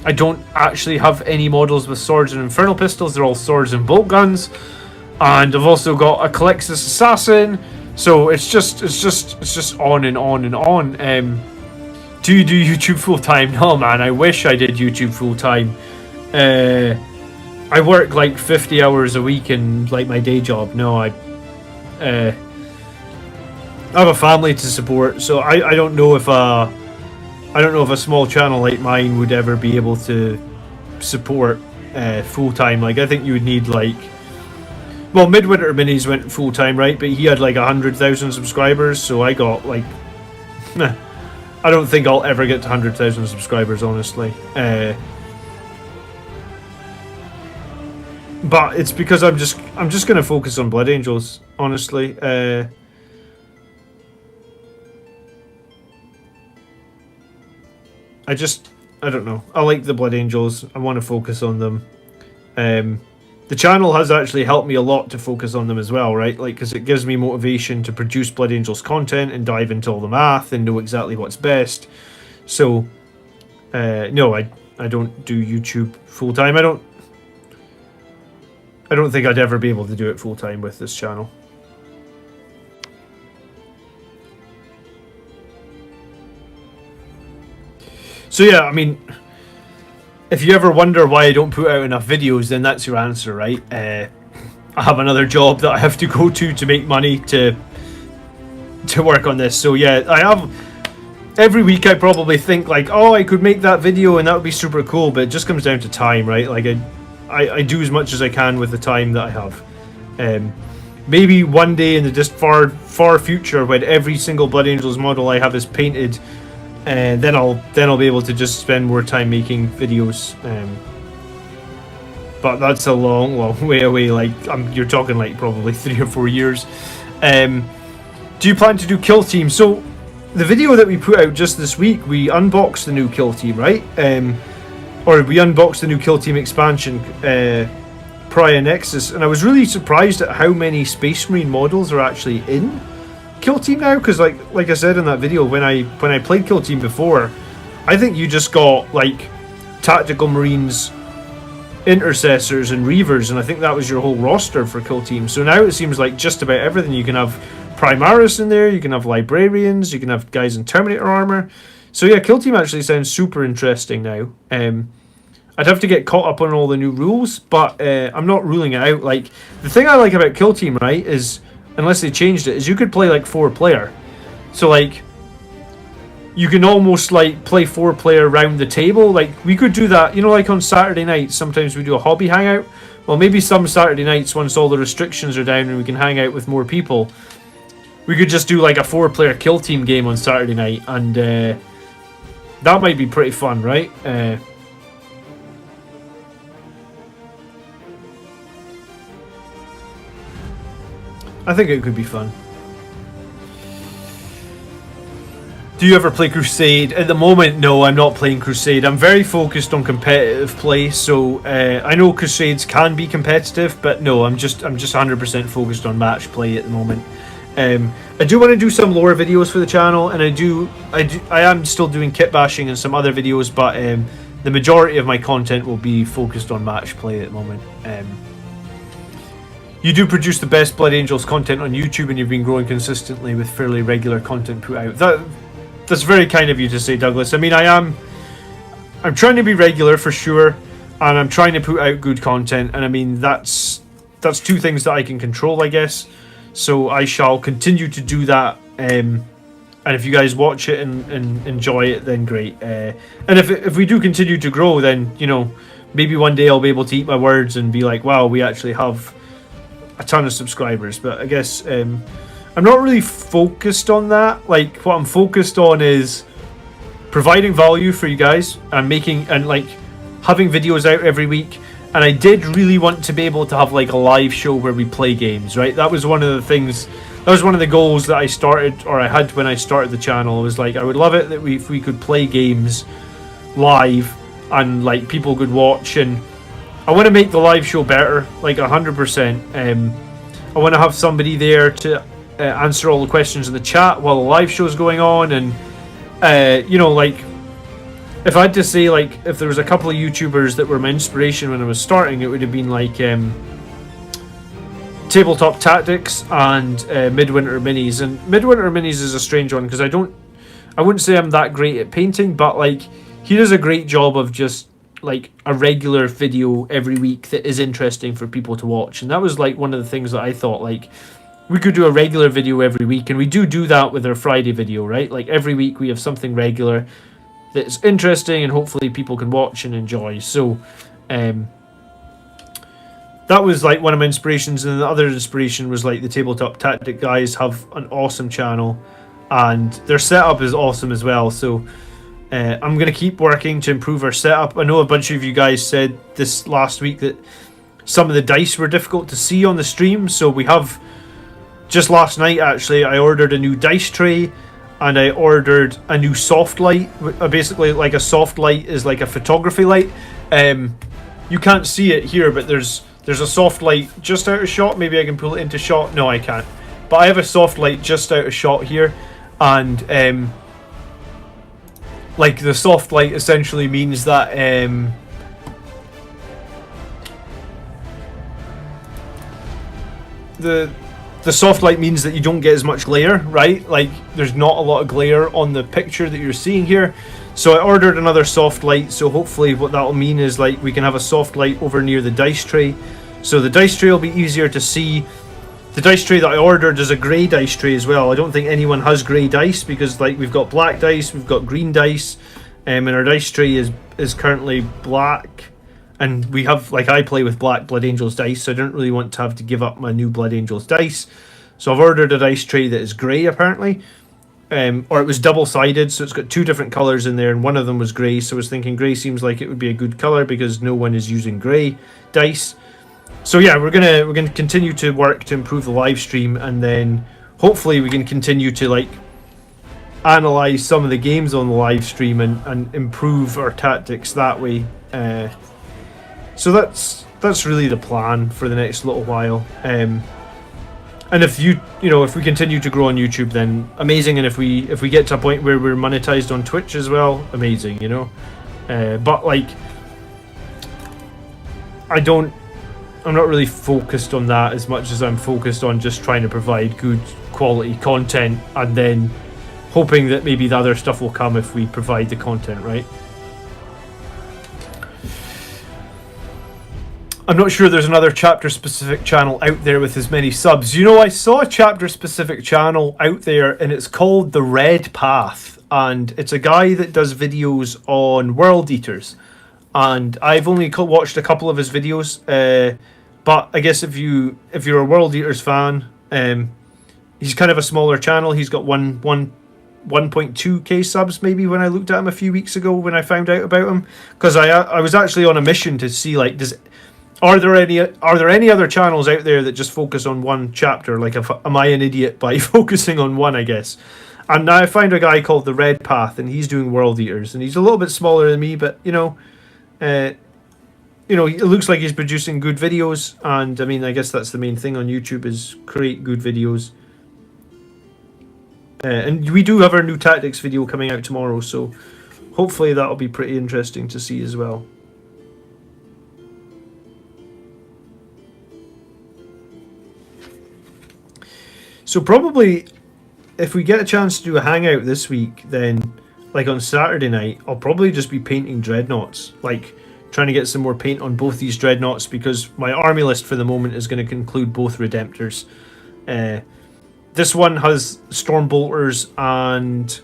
I don't actually have any models with swords and Infernal Pistols. They're all swords and bolt guns. And I've also got a Calixtus Assassin. So it's just on and on and on. Do you do YouTube full time? No, man. I wish I did YouTube full time. I work like 50 hours a week in like my day job. No, I have a family to support, so I don't know if a small channel like mine would ever be able to support full time. Like, I think you would need like, well, Midwinter Minis went full time, right? But he had like 100,000 subscribers, so I got like, I I don't think I'll ever get to 100,000 subscribers, honestly. But it's because I'm just gonna focus on Blood Angels, honestly. I don't know. I like the Blood Angels. I want to focus on them. The channel has actually helped me a lot to focus on them as well, right? Like, because it gives me motivation to produce Blood Angels content and dive into all the math and know exactly what's best. So, no, I don't do YouTube full time. I don't think I'd ever be able to do it full time with this channel. So yeah, I mean, if you ever wonder why I don't put out enough videos, then that's your answer, right? I have another job that I have to go to make money to work on this. So yeah, I have... Every week I probably think like, oh, I could make that video and that would be super cool, but it just comes down to time, right? Like I do as much as I can with the time that I have. Maybe one day in the just far future, when every single Blood Angels model I have is painted, then I'll be able to just spend more time making videos. But that's a long way away. Like you're talking like probably 3 or 4 years. Do you plan to do Kill Team? So the video that we put out just this week, we unboxed the new Kill Team, right? Or we unboxed the new Kill Team expansion, Pariah Nexus, and I was really surprised at how many Space Marine models are actually in Kill Team now. Because like I said in that video, when I played Kill Team before, I think you just got like Tactical Marines, Intercessors, and Reavers, and I think that was your whole roster for Kill Team. So now it seems like just about everything. You can have Primaris in there, you can have Librarians, you can have guys in Terminator armor. So yeah, Kill Team actually sounds super interesting now. I'd have to get caught up on all the new rules, but I'm not ruling it out. Like, the thing I like about Kill Team, right, is, unless they changed it, is you could play like 4-player. So like, you can almost like play 4-player round the table. Like, we could do that, you know, like on Saturday nights, sometimes we do a hobby hangout. Well, maybe some Saturday nights, once all the restrictions are down and we can hang out with more people, we could just do like a 4-player Kill Team game on Saturday night, and that might be pretty fun, right? I think it could be fun. Do you ever play Crusade? At the moment, no, I'm not playing Crusade. I'm very focused on competitive play, so I know Crusades can be competitive, but no, I'm just 100% focused on match play at the moment. I do want to do some lore videos for the channel, and I am still doing kit bashing and some other videos, but the majority of my content will be focused on match play at the moment. You do produce the best Blood Angels content on YouTube, and you've been growing consistently with fairly regular content put out. That's very kind of you to say, Douglas. I mean, I'm trying to be regular for sure, and I'm trying to put out good content, and I mean that's two things that I can control, I guess. So I shall continue to do that, and if you guys watch it and enjoy it, then great. And if we do continue to grow, then, you know, maybe one day I'll be able to eat my words and be like, wow, we actually have a ton of subscribers. But I guess I'm not really focused on that. Like, what I'm focused on is providing value for you guys and like having videos out every week. And I did really want to be able to have like a live show where we play games, right? That was one of the things, that was one of the goals that I had when I started the channel. It was like, I would love it that if we could play games live and like people could watch, and I want to make the live show better, like 100%. I want to have somebody there to answer all the questions in the chat while the live show is going on, and you know, like, if I had to say, like, if there was a couple of YouTubers that were my inspiration when I was starting, it would have been like Tabletop Tactics and Midwinter Minis. And Midwinter Minis is a strange one because I wouldn't say I'm that great at painting, but like, he does a great job of just like a regular video every week that is interesting for people to watch. And that was like one of the things that I thought, like, we could do a regular video every week, and we do that with our Friday video, right? Like, every week we have something regular that's interesting and hopefully people can watch and enjoy. So that was like one of my inspirations, and the other inspiration was like the Tabletop Tactic guys have an awesome channel, and their setup is awesome as well. So I'm going to keep working to improve our setup. I know a bunch of you guys said this last week that some of the dice were difficult to see on the stream, so we have, just last night actually, I ordered a new dice tray, and I ordered a new soft light. Basically, like a soft light is like a photography light. You can't see it here, but there's a soft light just out of shot. Maybe I can pull it into shot. No, I can't. But I have a soft light just out of shot here, and like the soft light essentially means that the soft light means that you don't get as much glare, right? Like there's not a lot of glare on the picture that you're seeing here. So I ordered another soft light, so hopefully what that'll mean is like we can have a soft light over near the dice tray. So the dice tray will be easier to see. The dice tray that I ordered is a grey dice tray as well. I don't think anyone has grey dice, because like we've got black dice, we've got green dice, and our dice tray is currently black. And we have, like, I play with black Blood Angels dice, so I don't really want to have to give up my new Blood Angels dice. So I've ordered a dice tray that is grey, apparently. Or it was double-sided, so it's got two different colours in there, and one of them was grey, so I was thinking grey seems like it would be a good colour because no one is using grey dice. So yeah, we're gonna continue to work to improve the live stream, and then hopefully we can continue to, like, analyse some of the games on the live stream and improve our tactics that way. So that's really the plan for the next little while. And if if we continue to grow on YouTube, then amazing. And if we get to a point where we're monetized on Twitch as well, amazing. But like, I'm not really focused on that as much as I'm focused on just trying to provide good quality content, and then hoping that maybe the other stuff will come if we provide the content, right? I'm not sure there's another chapter-specific channel out there with as many subs. I saw a chapter-specific channel out there, and it's called The Red Path, and it's a guy that does videos on World Eaters. And I've only watched a couple of his videos, but I guess if you're a World Eaters fan, he's kind of a smaller channel. He's got 1.2k subs maybe when I looked at him a few weeks ago when I found out about him, because I was actually on a mission to see, like, are there any other channels out there that just focus on one chapter? Like, am I an idiot by focusing on one, I guess? And now I found a guy called The Red Path, and he's doing World Eaters, and he's a little bit smaller than me, but it looks like he's producing good videos, and I mean, I guess that's the main thing on YouTube, is create good videos. And we do have our new tactics video coming out tomorrow, so hopefully that'll be pretty interesting to see as well. So probably, if we get a chance to do a hangout this week, then, like on Saturday night, I'll probably just be painting dreadnoughts. Like, trying to get some more paint on both these dreadnoughts, because my army list for the moment is going to conclude both Redemptors. This one has Stormbolters and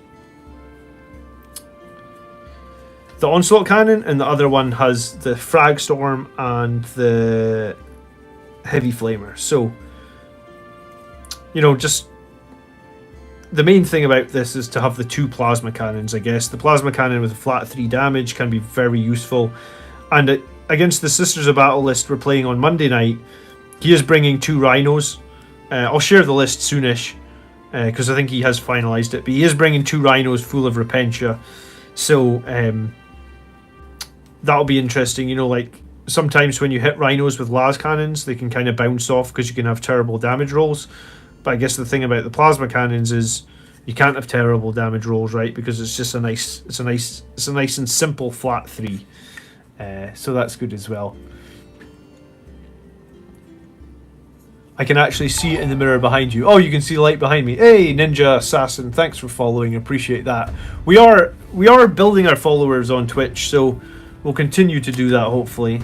the Onslaught Cannon, and the other one has the Frag Storm and the Heavy Flamer. So, just the main thing about this is to have the two plasma cannons, I guess. The plasma cannon with a flat 3 damage can be very useful. And against the Sisters of Battle list we're playing on Monday night, he is bringing 2 rhinos. I'll share the list soonish, because I think he has finalised it. But he is bringing 2 rhinos full of Repentia. So that'll be interesting. Like, sometimes when you hit rhinos with las cannons, they can kind of bounce off because you can have terrible damage rolls. But I guess the thing about the plasma cannons is you can't have terrible damage rolls, right? Because it's just a nice and simple flat 3. So that's good as well. I can actually see it in the mirror behind you. Oh, you can see the light behind me. Hey, Ninja Assassin, thanks for following. Appreciate that. We are building our followers on Twitch, so we'll continue to do that, hopefully.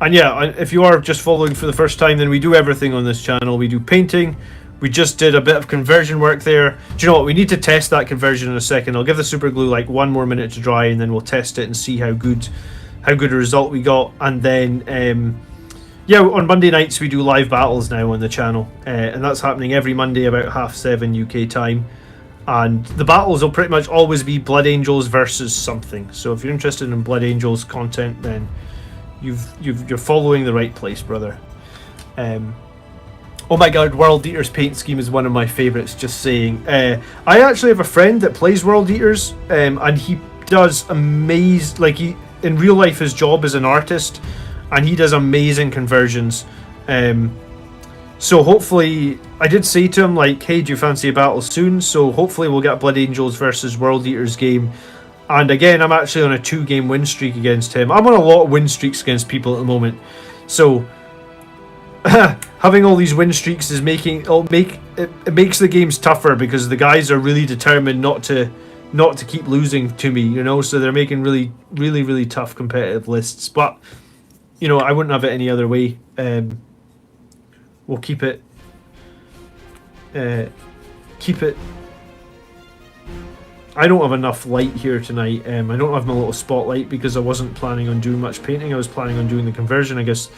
And yeah, if you are just following for the first time, then we do everything on this channel. We do painting. We just did a bit of conversion work there. Do you know what? We need to test that conversion in a second. I'll give the super glue like 1 more minute to dry, and then we'll test it and see how good a result we got. And then Yeah, on Monday nights we do live battles now on the channel, and that's happening every Monday about 7:30 UK time. And the battles will pretty much always be Blood Angels versus something. So if you're interested in Blood Angels content, then you're following the right place, brother. Oh my god, World Eaters paint scheme is one of my favourites, just saying. I actually have a friend that plays World Eaters, and he does amazing, like, he in real life his job is an artist, and he does amazing conversions. So hopefully, I did say to him, like, hey, do you fancy a battle soon? So hopefully we'll get a Blood Angels versus World Eaters game. And again, I'm actually on a 2-game win streak against him. I'm on a lot of win streaks against people at the moment. So having all these win streaks is it makes the games tougher, because the guys are really determined not to keep losing to me, you know. So they're making really tough competitive lists. But you know, I wouldn't have it any other way. We'll keep it. I don't have enough light here tonight. I don't have my little spotlight because I wasn't planning on doing much painting. I was planning on doing the conversion. I guess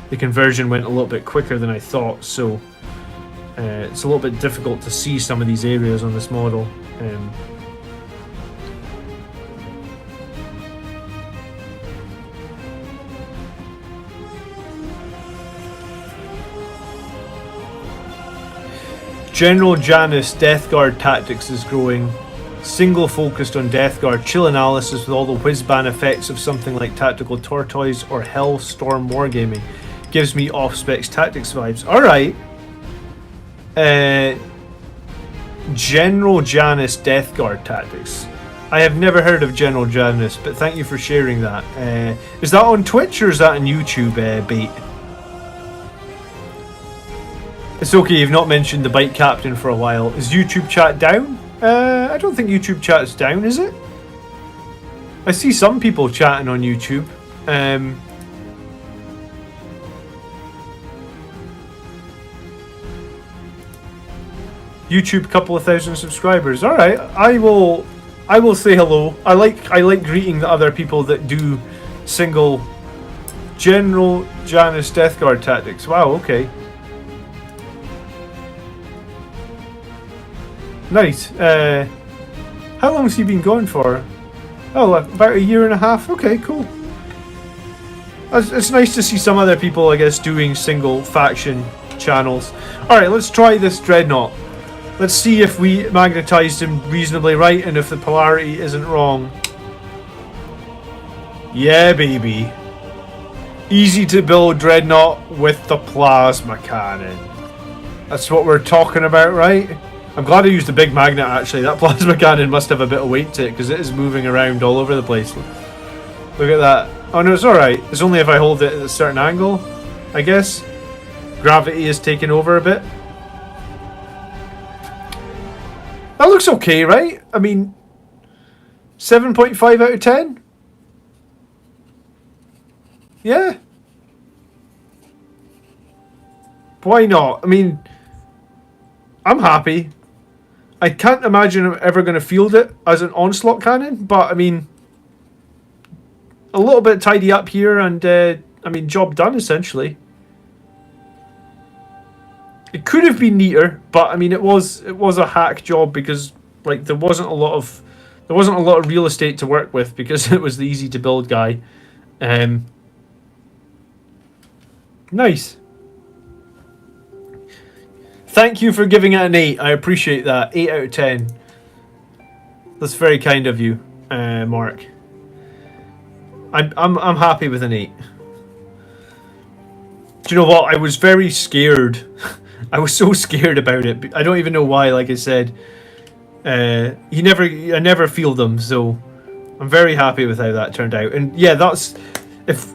the conversion went a little bit quicker than I thought, so it's a little bit difficult to see some of these areas on this model. General Janus Death Guard tactics is growing. Single focused on Death Guard, chill analysis with all the whiz-bang effects of something like Tactical Tortoise or Hellstorm Wargaming. Gives me off-specs tactics vibes. Alright. General Janus Death Guard tactics. I have never heard of General Janus, but thank you for sharing that. Is that on Twitch or is that on YouTube, Bait? It's okay, you've not mentioned the Bike Captain for a while. Is YouTube chat down? I don't think YouTube chat's down, is it? I see some people chatting on YouTube. YouTube, couple of thousand subscribers. All right, I will say hello. I like greeting the other people that do single General Janus Death Guard tactics. Wow, okay. Nice. How long has he been going for? Oh, about 1.5 years. Okay, cool. It's nice to see some other people, I guess, doing single faction channels. Alright, let's try this Dreadnought. Let's see if we magnetized him reasonably right and if the polarity isn't wrong. Yeah, baby. Easy to build Dreadnought with the plasma cannon. That's what we're talking about, right? I'm glad I used a big magnet, actually. That plasma cannon must have a bit of weight to it, because it is moving around all over the place. Look at that. Oh no, it's alright. It's only if I hold it at a certain angle, I guess. Gravity is taking over a bit. That looks okay, right? I mean, 7.5 out of 10? Yeah. Why not? I mean, I'm happy. I can't imagine I'm ever going to field it as an onslaught cannon, but I mean, a little bit tidy up here, and I mean, job done essentially. It could have been neater, but I mean, it was a hack job because like there wasn't a lot of real estate to work with because it was the easy to build guy. Nice. Thank you for giving it an 8. I appreciate that. 8 out of 10. That's very kind of you, Mark. I'm happy with an 8. Do you know what? I was very scared. I was so scared about it. I don't even know why. Like I said, I never feel them, so I'm very happy with how that turned out. And yeah, that's if.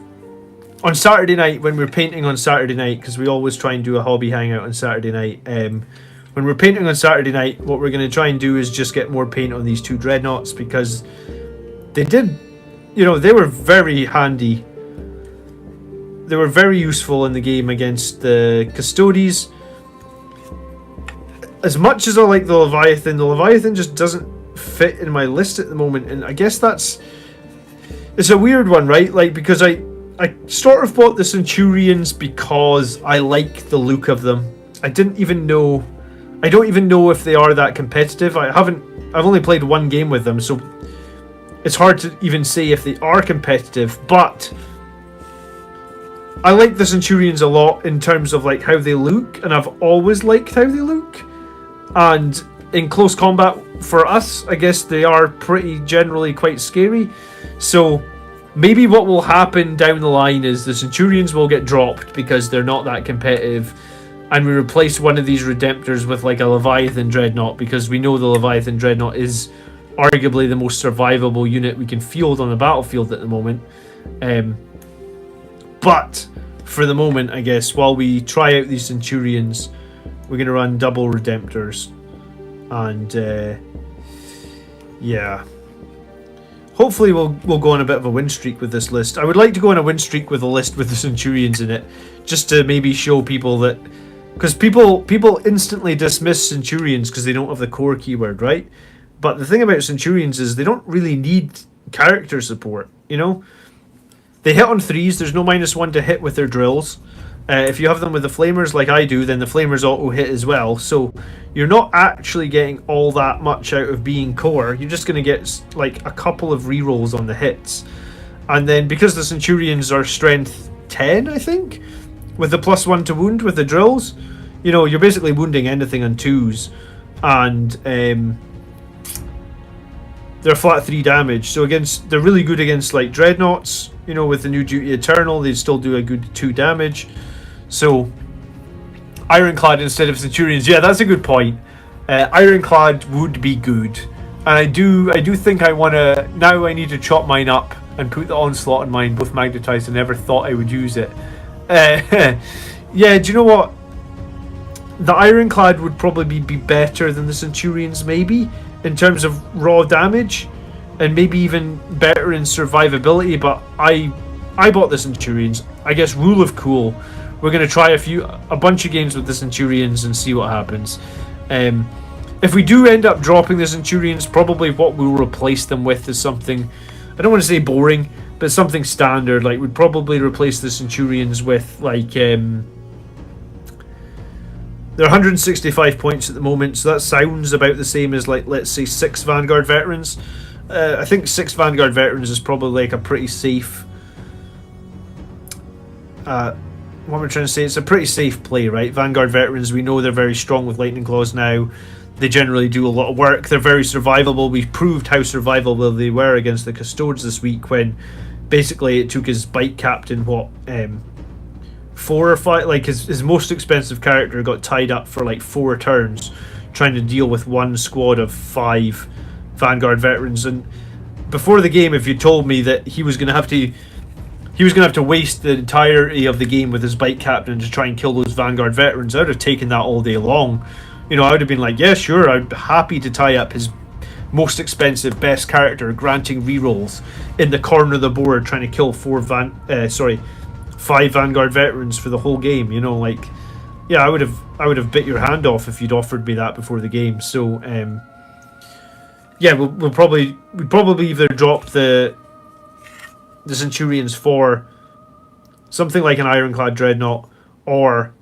On Saturday night, when we're painting on Saturday night, because we always try and do a hobby hangout on Saturday night, when we're painting on Saturday night, what we're going to try and do is just get more paint on these 2 Dreadnoughts, because they did, you know, they were very handy. They were very useful in the game against the Custodes. As much as I like the Leviathan just doesn't fit in my list at the moment, and I guess it's a weird one, right? Like, because I sort of bought the Centurions because I like the look of them. I don't even know if they are that competitive. I've only played one game with them, so it's hard to even say if they are competitive, but I like the Centurions a lot in terms of like how they look, and I've always liked how they look. And in close combat for us, I guess they are pretty generally quite scary. So maybe what will happen down the line is the Centurions will get dropped because they're not that competitive, and we replace one of these Redemptors with like a Leviathan Dreadnought, because we know the Leviathan Dreadnought is arguably the most survivable unit we can field on the battlefield at the moment. But for the moment, I guess, while we try out these Centurions, we're going to run double Redemptors. And yeah, hopefully we'll go on a bit of a win streak with this list. I would like to go on a win streak with a list with the Centurions in it, just to maybe show people that, because people instantly dismiss Centurions because they don't have the core keyword, right? But the thing about Centurions is they don't really need character support, you know? They hit on 3s, there's no -1 to hit with their drills. If you have them with the Flamers like I do, then the Flamers auto hit as well. So you're not actually getting all that much out of being core. You're just going to get like a couple of rerolls on the hits. And then because the Centurions are strength 10, I think, with the +1 to wound with the drills, you know, you're basically wounding anything on 2s. And they're flat 3 damage. So they're really good against like Dreadnoughts. You know, with the new Duty Eternal, they still do a good 2 damage. So Ironclad instead of Centurions, yeah, that's a good point. Ironclad would be good, and I do think I want to, now I need to chop mine up and put the Onslaught in mine, both magnetized. I never thought I would use it. Yeah, do you know what? The Ironclad would probably be better than the Centurions, maybe, in terms of raw damage, and maybe even better in survivability, but I bought the Centurions. I guess rule of cool. We're going to try a bunch of games with the Centurions and see what happens. If we do end up dropping the Centurions, probably what we'll replace them with is something, I don't want to say boring, but something standard. Like, we'd probably replace the Centurions with, like, they're 165 points at the moment, so that sounds about the same as, like, let's say 6 Vanguard Veterans. I think 6 Vanguard Veterans is probably, like, a pretty safe... what we're trying to say, it's a pretty safe play, right? Vanguard Veterans, we know they're very strong with Lightning Claws now. They generally do a lot of work. They're very survivable. We've proved how survivable they were against the Custodes this week, when basically it took his bike captain, 4 or 5, like his most expensive character got tied up for like 4 turns trying to deal with one squad of 5 Vanguard Veterans. And before the game, if you told me that he was going to have to waste the entirety of the game with his bike captain to try and kill those Vanguard Veterans, I would have taken that all day long. You know, I would have been like, yeah, sure, I'd be happy to tie up his most expensive, best character, granting rerolls in the corner of the board, trying to kill 5 Vanguard Veterans for the whole game. You know, like, yeah, I would have bit your hand off if you'd offered me that before the game. So, yeah, we'd probably either drop the Centurions for something like an Ironclad Dreadnought, or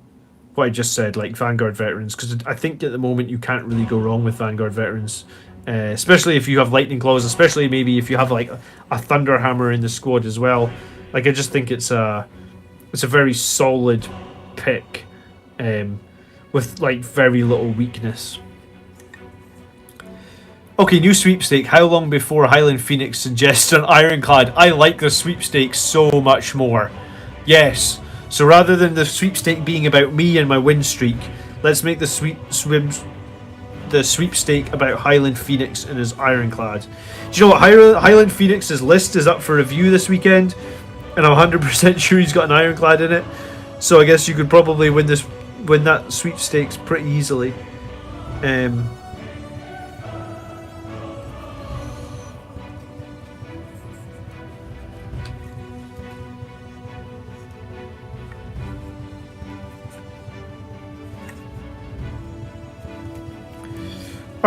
what I just said, like Vanguard Veterans, because I think at the moment you can't really go wrong with Vanguard Veterans, especially if you have Lightning Claws, especially maybe if you have like a Thunderhammer in the squad as well. Like, I just think it's a very solid pick, with like very little weakness. Okay, new sweepstake. How long before Highland Phoenix suggests an Ironclad? I like the sweepstake so much more. Yes. So rather than the sweepstake being about me and my win streak, let's make the sweepstake about Highland Phoenix and his Ironclad. Do you know what? Highland Phoenix's list is up for review this weekend, and I'm 100% sure he's got an Ironclad in it. So I guess you could probably win that sweepstakes pretty easily.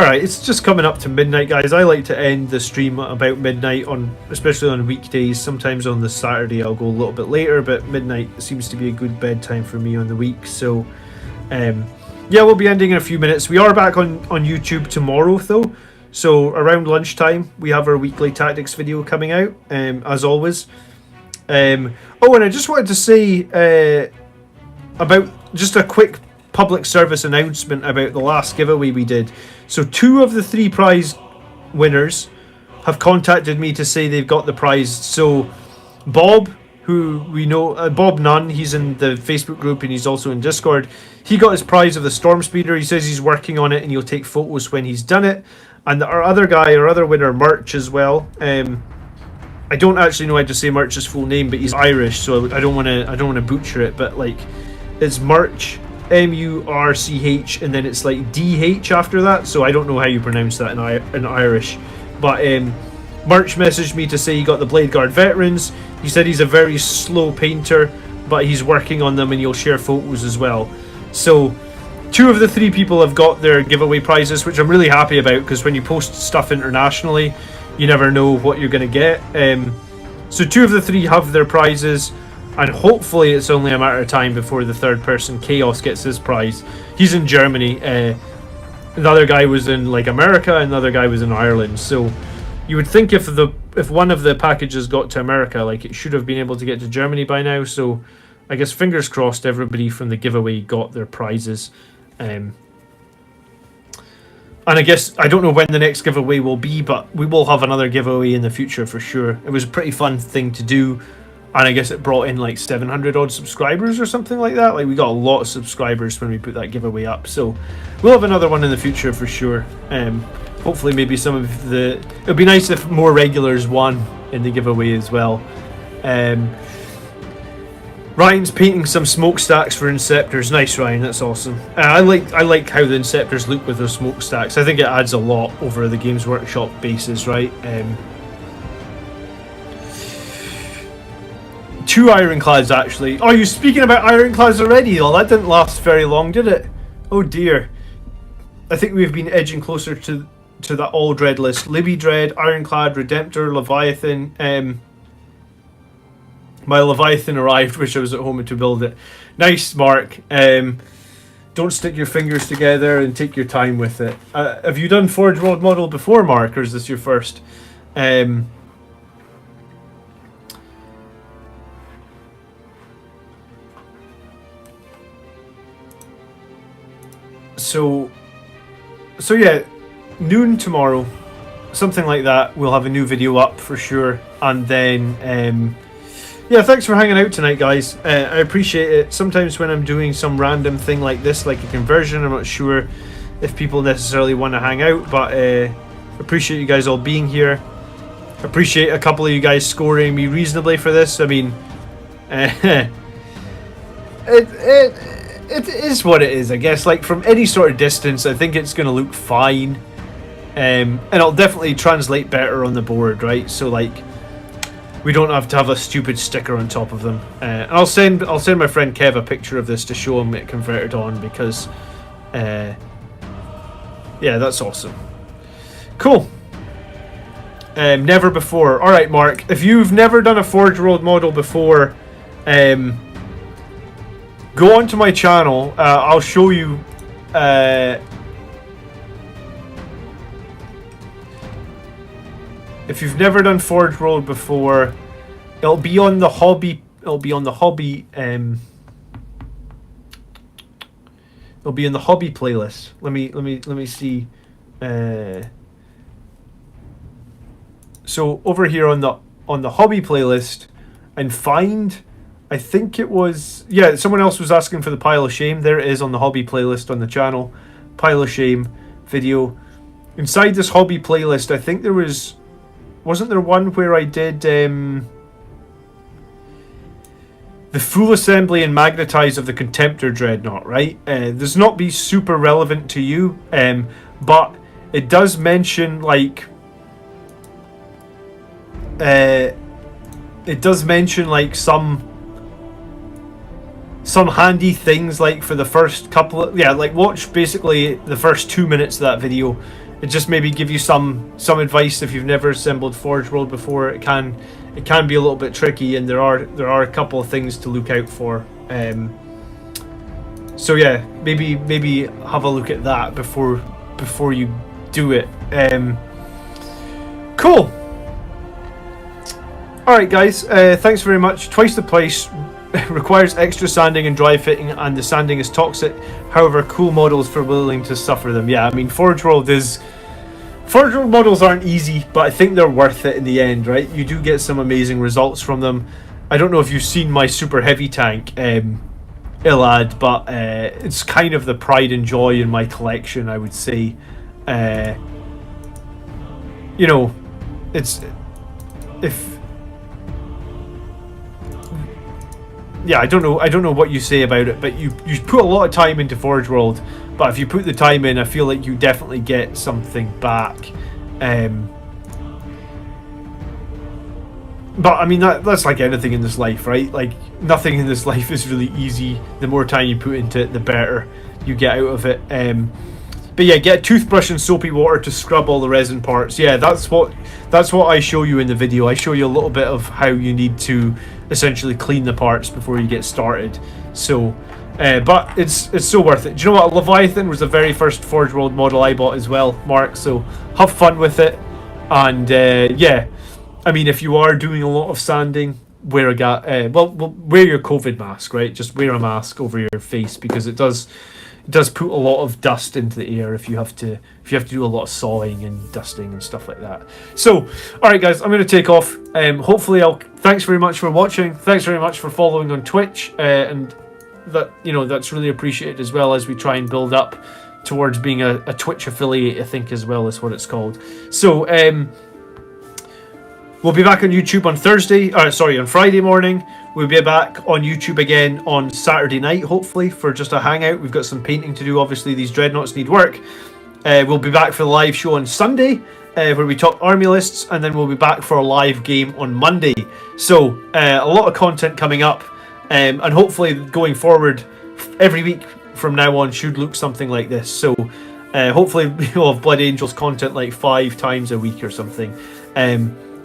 Alright, it's just coming up to midnight, guys. I like to end the stream at about midnight, especially on weekdays. Sometimes on the Saturday I'll go a little bit later, but midnight seems to be a good bedtime for me on the week. So, yeah, we'll be ending in a few minutes. We are back on YouTube tomorrow, though. So, around lunchtime, we have our weekly tactics video coming out, as always. Oh, and I just wanted to say about just a quick public service announcement about the last giveaway we did. So 2 of the 3 prize winners have contacted me to say they've got the prize. So Bob, who we know, Bob Nunn, he's in the Facebook group and he's also in Discord. He got his prize of the Storm Speeder. He says he's working on it and he'll take photos when he's done it. And our other guy, our other winner, Murch, as well. I don't actually know how to say Murch's full name, but he's Irish, so I don't want to butcher it. But like, it's Murch, Murch, and then it's like DH after that, so I don't know how you pronounce that in Irish. But Murch messaged me to say he got the Blade Guard Veterans. He said he's a very slow painter, but he's working on them and he'll share photos as well. So 2 of the 3 people have got their giveaway prizes, which I'm really happy about, because when you post stuff internationally, you never know what you're going to get. So 2 of the 3 have their prizes, and hopefully it's only a matter of time before the third person, Chaos, gets his prize. He's in Germany. The other guy was in like America, and the other guy was in Ireland. So you would think if one of the packages got to America, like, it should have been able to get to Germany by now. So I guess fingers crossed everybody from the giveaway got their prizes. And I guess I don't know when the next giveaway will be, but we will have another giveaway in the future for sure. It was a pretty fun thing to do. And I guess it brought in like 700 odd subscribers or something like that. Like, we got a lot of subscribers when we put that giveaway up. So we'll have another one in the future for sure. Hopefully maybe some of the... It would be nice if more regulars won in the giveaway as well. Ryan's painting some smokestacks for Inceptors. Nice, Ryan. That's awesome. I like how the Inceptors look with those smokestacks. I think it adds a lot over the Games Workshop bases, right? 2 ironclads, actually. Oh, you're speaking about ironclads already? Well, that didn't last very long, did it? Oh dear. I think we've been edging closer to that all dread list. Libby Dread, Ironclad, Redemptor, Leviathan. My Leviathan arrived, wish I was at home to build it. Nice, Mark. Don't stick your fingers together and take your time with it. Have you done Forge World Model before, Mark, or is this your first? So yeah, noon tomorrow, something like that. We'll have a new video up for sure, and then yeah, thanks for hanging out tonight, guys. I appreciate it. Sometimes when I'm doing some random thing like this, like a conversion, I'm not sure if people necessarily want to hang out, but appreciate you guys all being here. Appreciate a couple of you guys scoring me reasonably for this. I mean, it is what it is, I guess. Like, from any sort of distance, I think it's going to look fine. And it'll definitely translate better on the board, right? So, like, we don't have to have a stupid sticker on top of them. And I'll send my friend Kev a picture of this to show him it converted on, because, yeah, that's awesome. Cool. Never before. All right, Mark. If you've never done a Forge World model before, go onto my channel. I'll show you. If you've never done Forge World before, it'll be on the hobby. It'll be on the hobby. It'll be in the hobby playlist. Let me see. So over here on the hobby playlist, and find. I think it was, yeah, someone else was asking for the Pile of Shame. There it is on the hobby playlist on the channel. Pile of Shame video. Inside this hobby playlist, I think there wasn't there one where I did the full assembly and magnetize of the Contemptor Dreadnought, right? This not be super relevant to you, but it does mention, like, some handy things, like for the first couple of, yeah, like watch basically the first 2 minutes of that video, it just maybe give you some advice if you've never assembled Forge World before. It can be a little bit tricky, and there are a couple of things to look out for. So yeah, maybe have a look at that before you do it. Cool. Alright guys, thanks very much. Twice the price, requires extra sanding and dry fitting, and the sanding is toxic. However, cool models for willing to suffer them. Yeah, I mean, Forge World models aren't easy, but I think they're worth it in the end, right? You do get some amazing results from them. I don't know if you've seen my super heavy tank, Ilad, but it's kind of the pride and joy in my collection, I would say. You know, I don't know what you say about it, but you put a lot of time into Forge World, but if you put the time in, I feel like you definitely get something back. But I mean, that's like anything in this life, right? Like, nothing in this life is really easy. The more time you put into it, the better you get out of it. But yeah, get a toothbrush and soapy water to scrub all the resin parts. Yeah, that's what I show you in the video. I show you a little bit of how you need to essentially clean the parts before you get started. So, but it's so worth it. Do you know what? Leviathan was the very first Forge World model I bought as well, Mark. So have fun with it, and yeah, I mean, if you are doing a lot of sanding, wear wear your COVID mask, right? Just wear a mask over your face, because it does put a lot of dust into the air if you have to do a lot of sawing and dusting and stuff like that. So, all right, guys, I'm going to take off. Hopefully, thanks very much for watching. Thanks very much for following on Twitch, and that's really appreciated, as well as we try and build up towards being a Twitch affiliate, I think, as well, is what it's called. So, we'll be back on YouTube on Friday morning. We'll be back on YouTube again on Saturday night, hopefully, for just a hangout. We've got some painting to do. Obviously, these dreadnoughts need work. We'll be back for the live show on Sunday, where we talk army lists, and then we'll be back for a live game on Monday. So, a lot of content coming up, and hopefully going forward, every week from now on should look something like this. So, hopefully we'll have Blood Angels content like 5 times a week or something.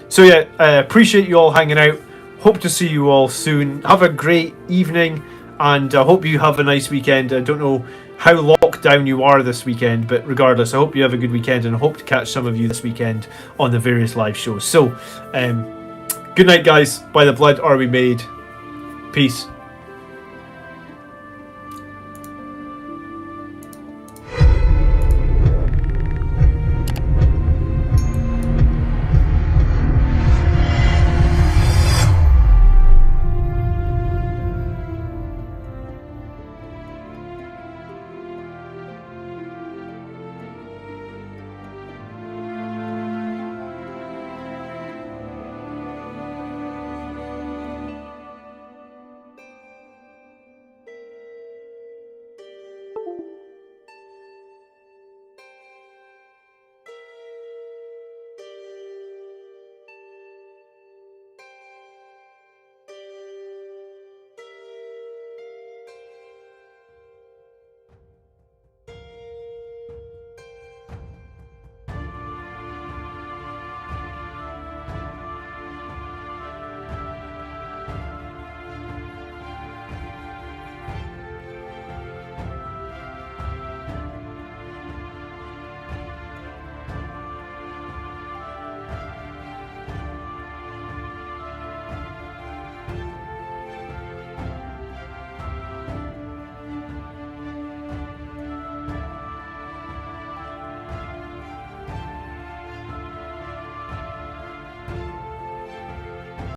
So yeah, appreciate you all hanging out. Hope to see you all soon. Have a great evening, and I hope you have a nice weekend. I don't know how locked down you are this weekend, but regardless, I hope you have a good weekend, and I hope to catch some of you this weekend on the various live shows. So, good night, guys. By the blood are we made. Peace.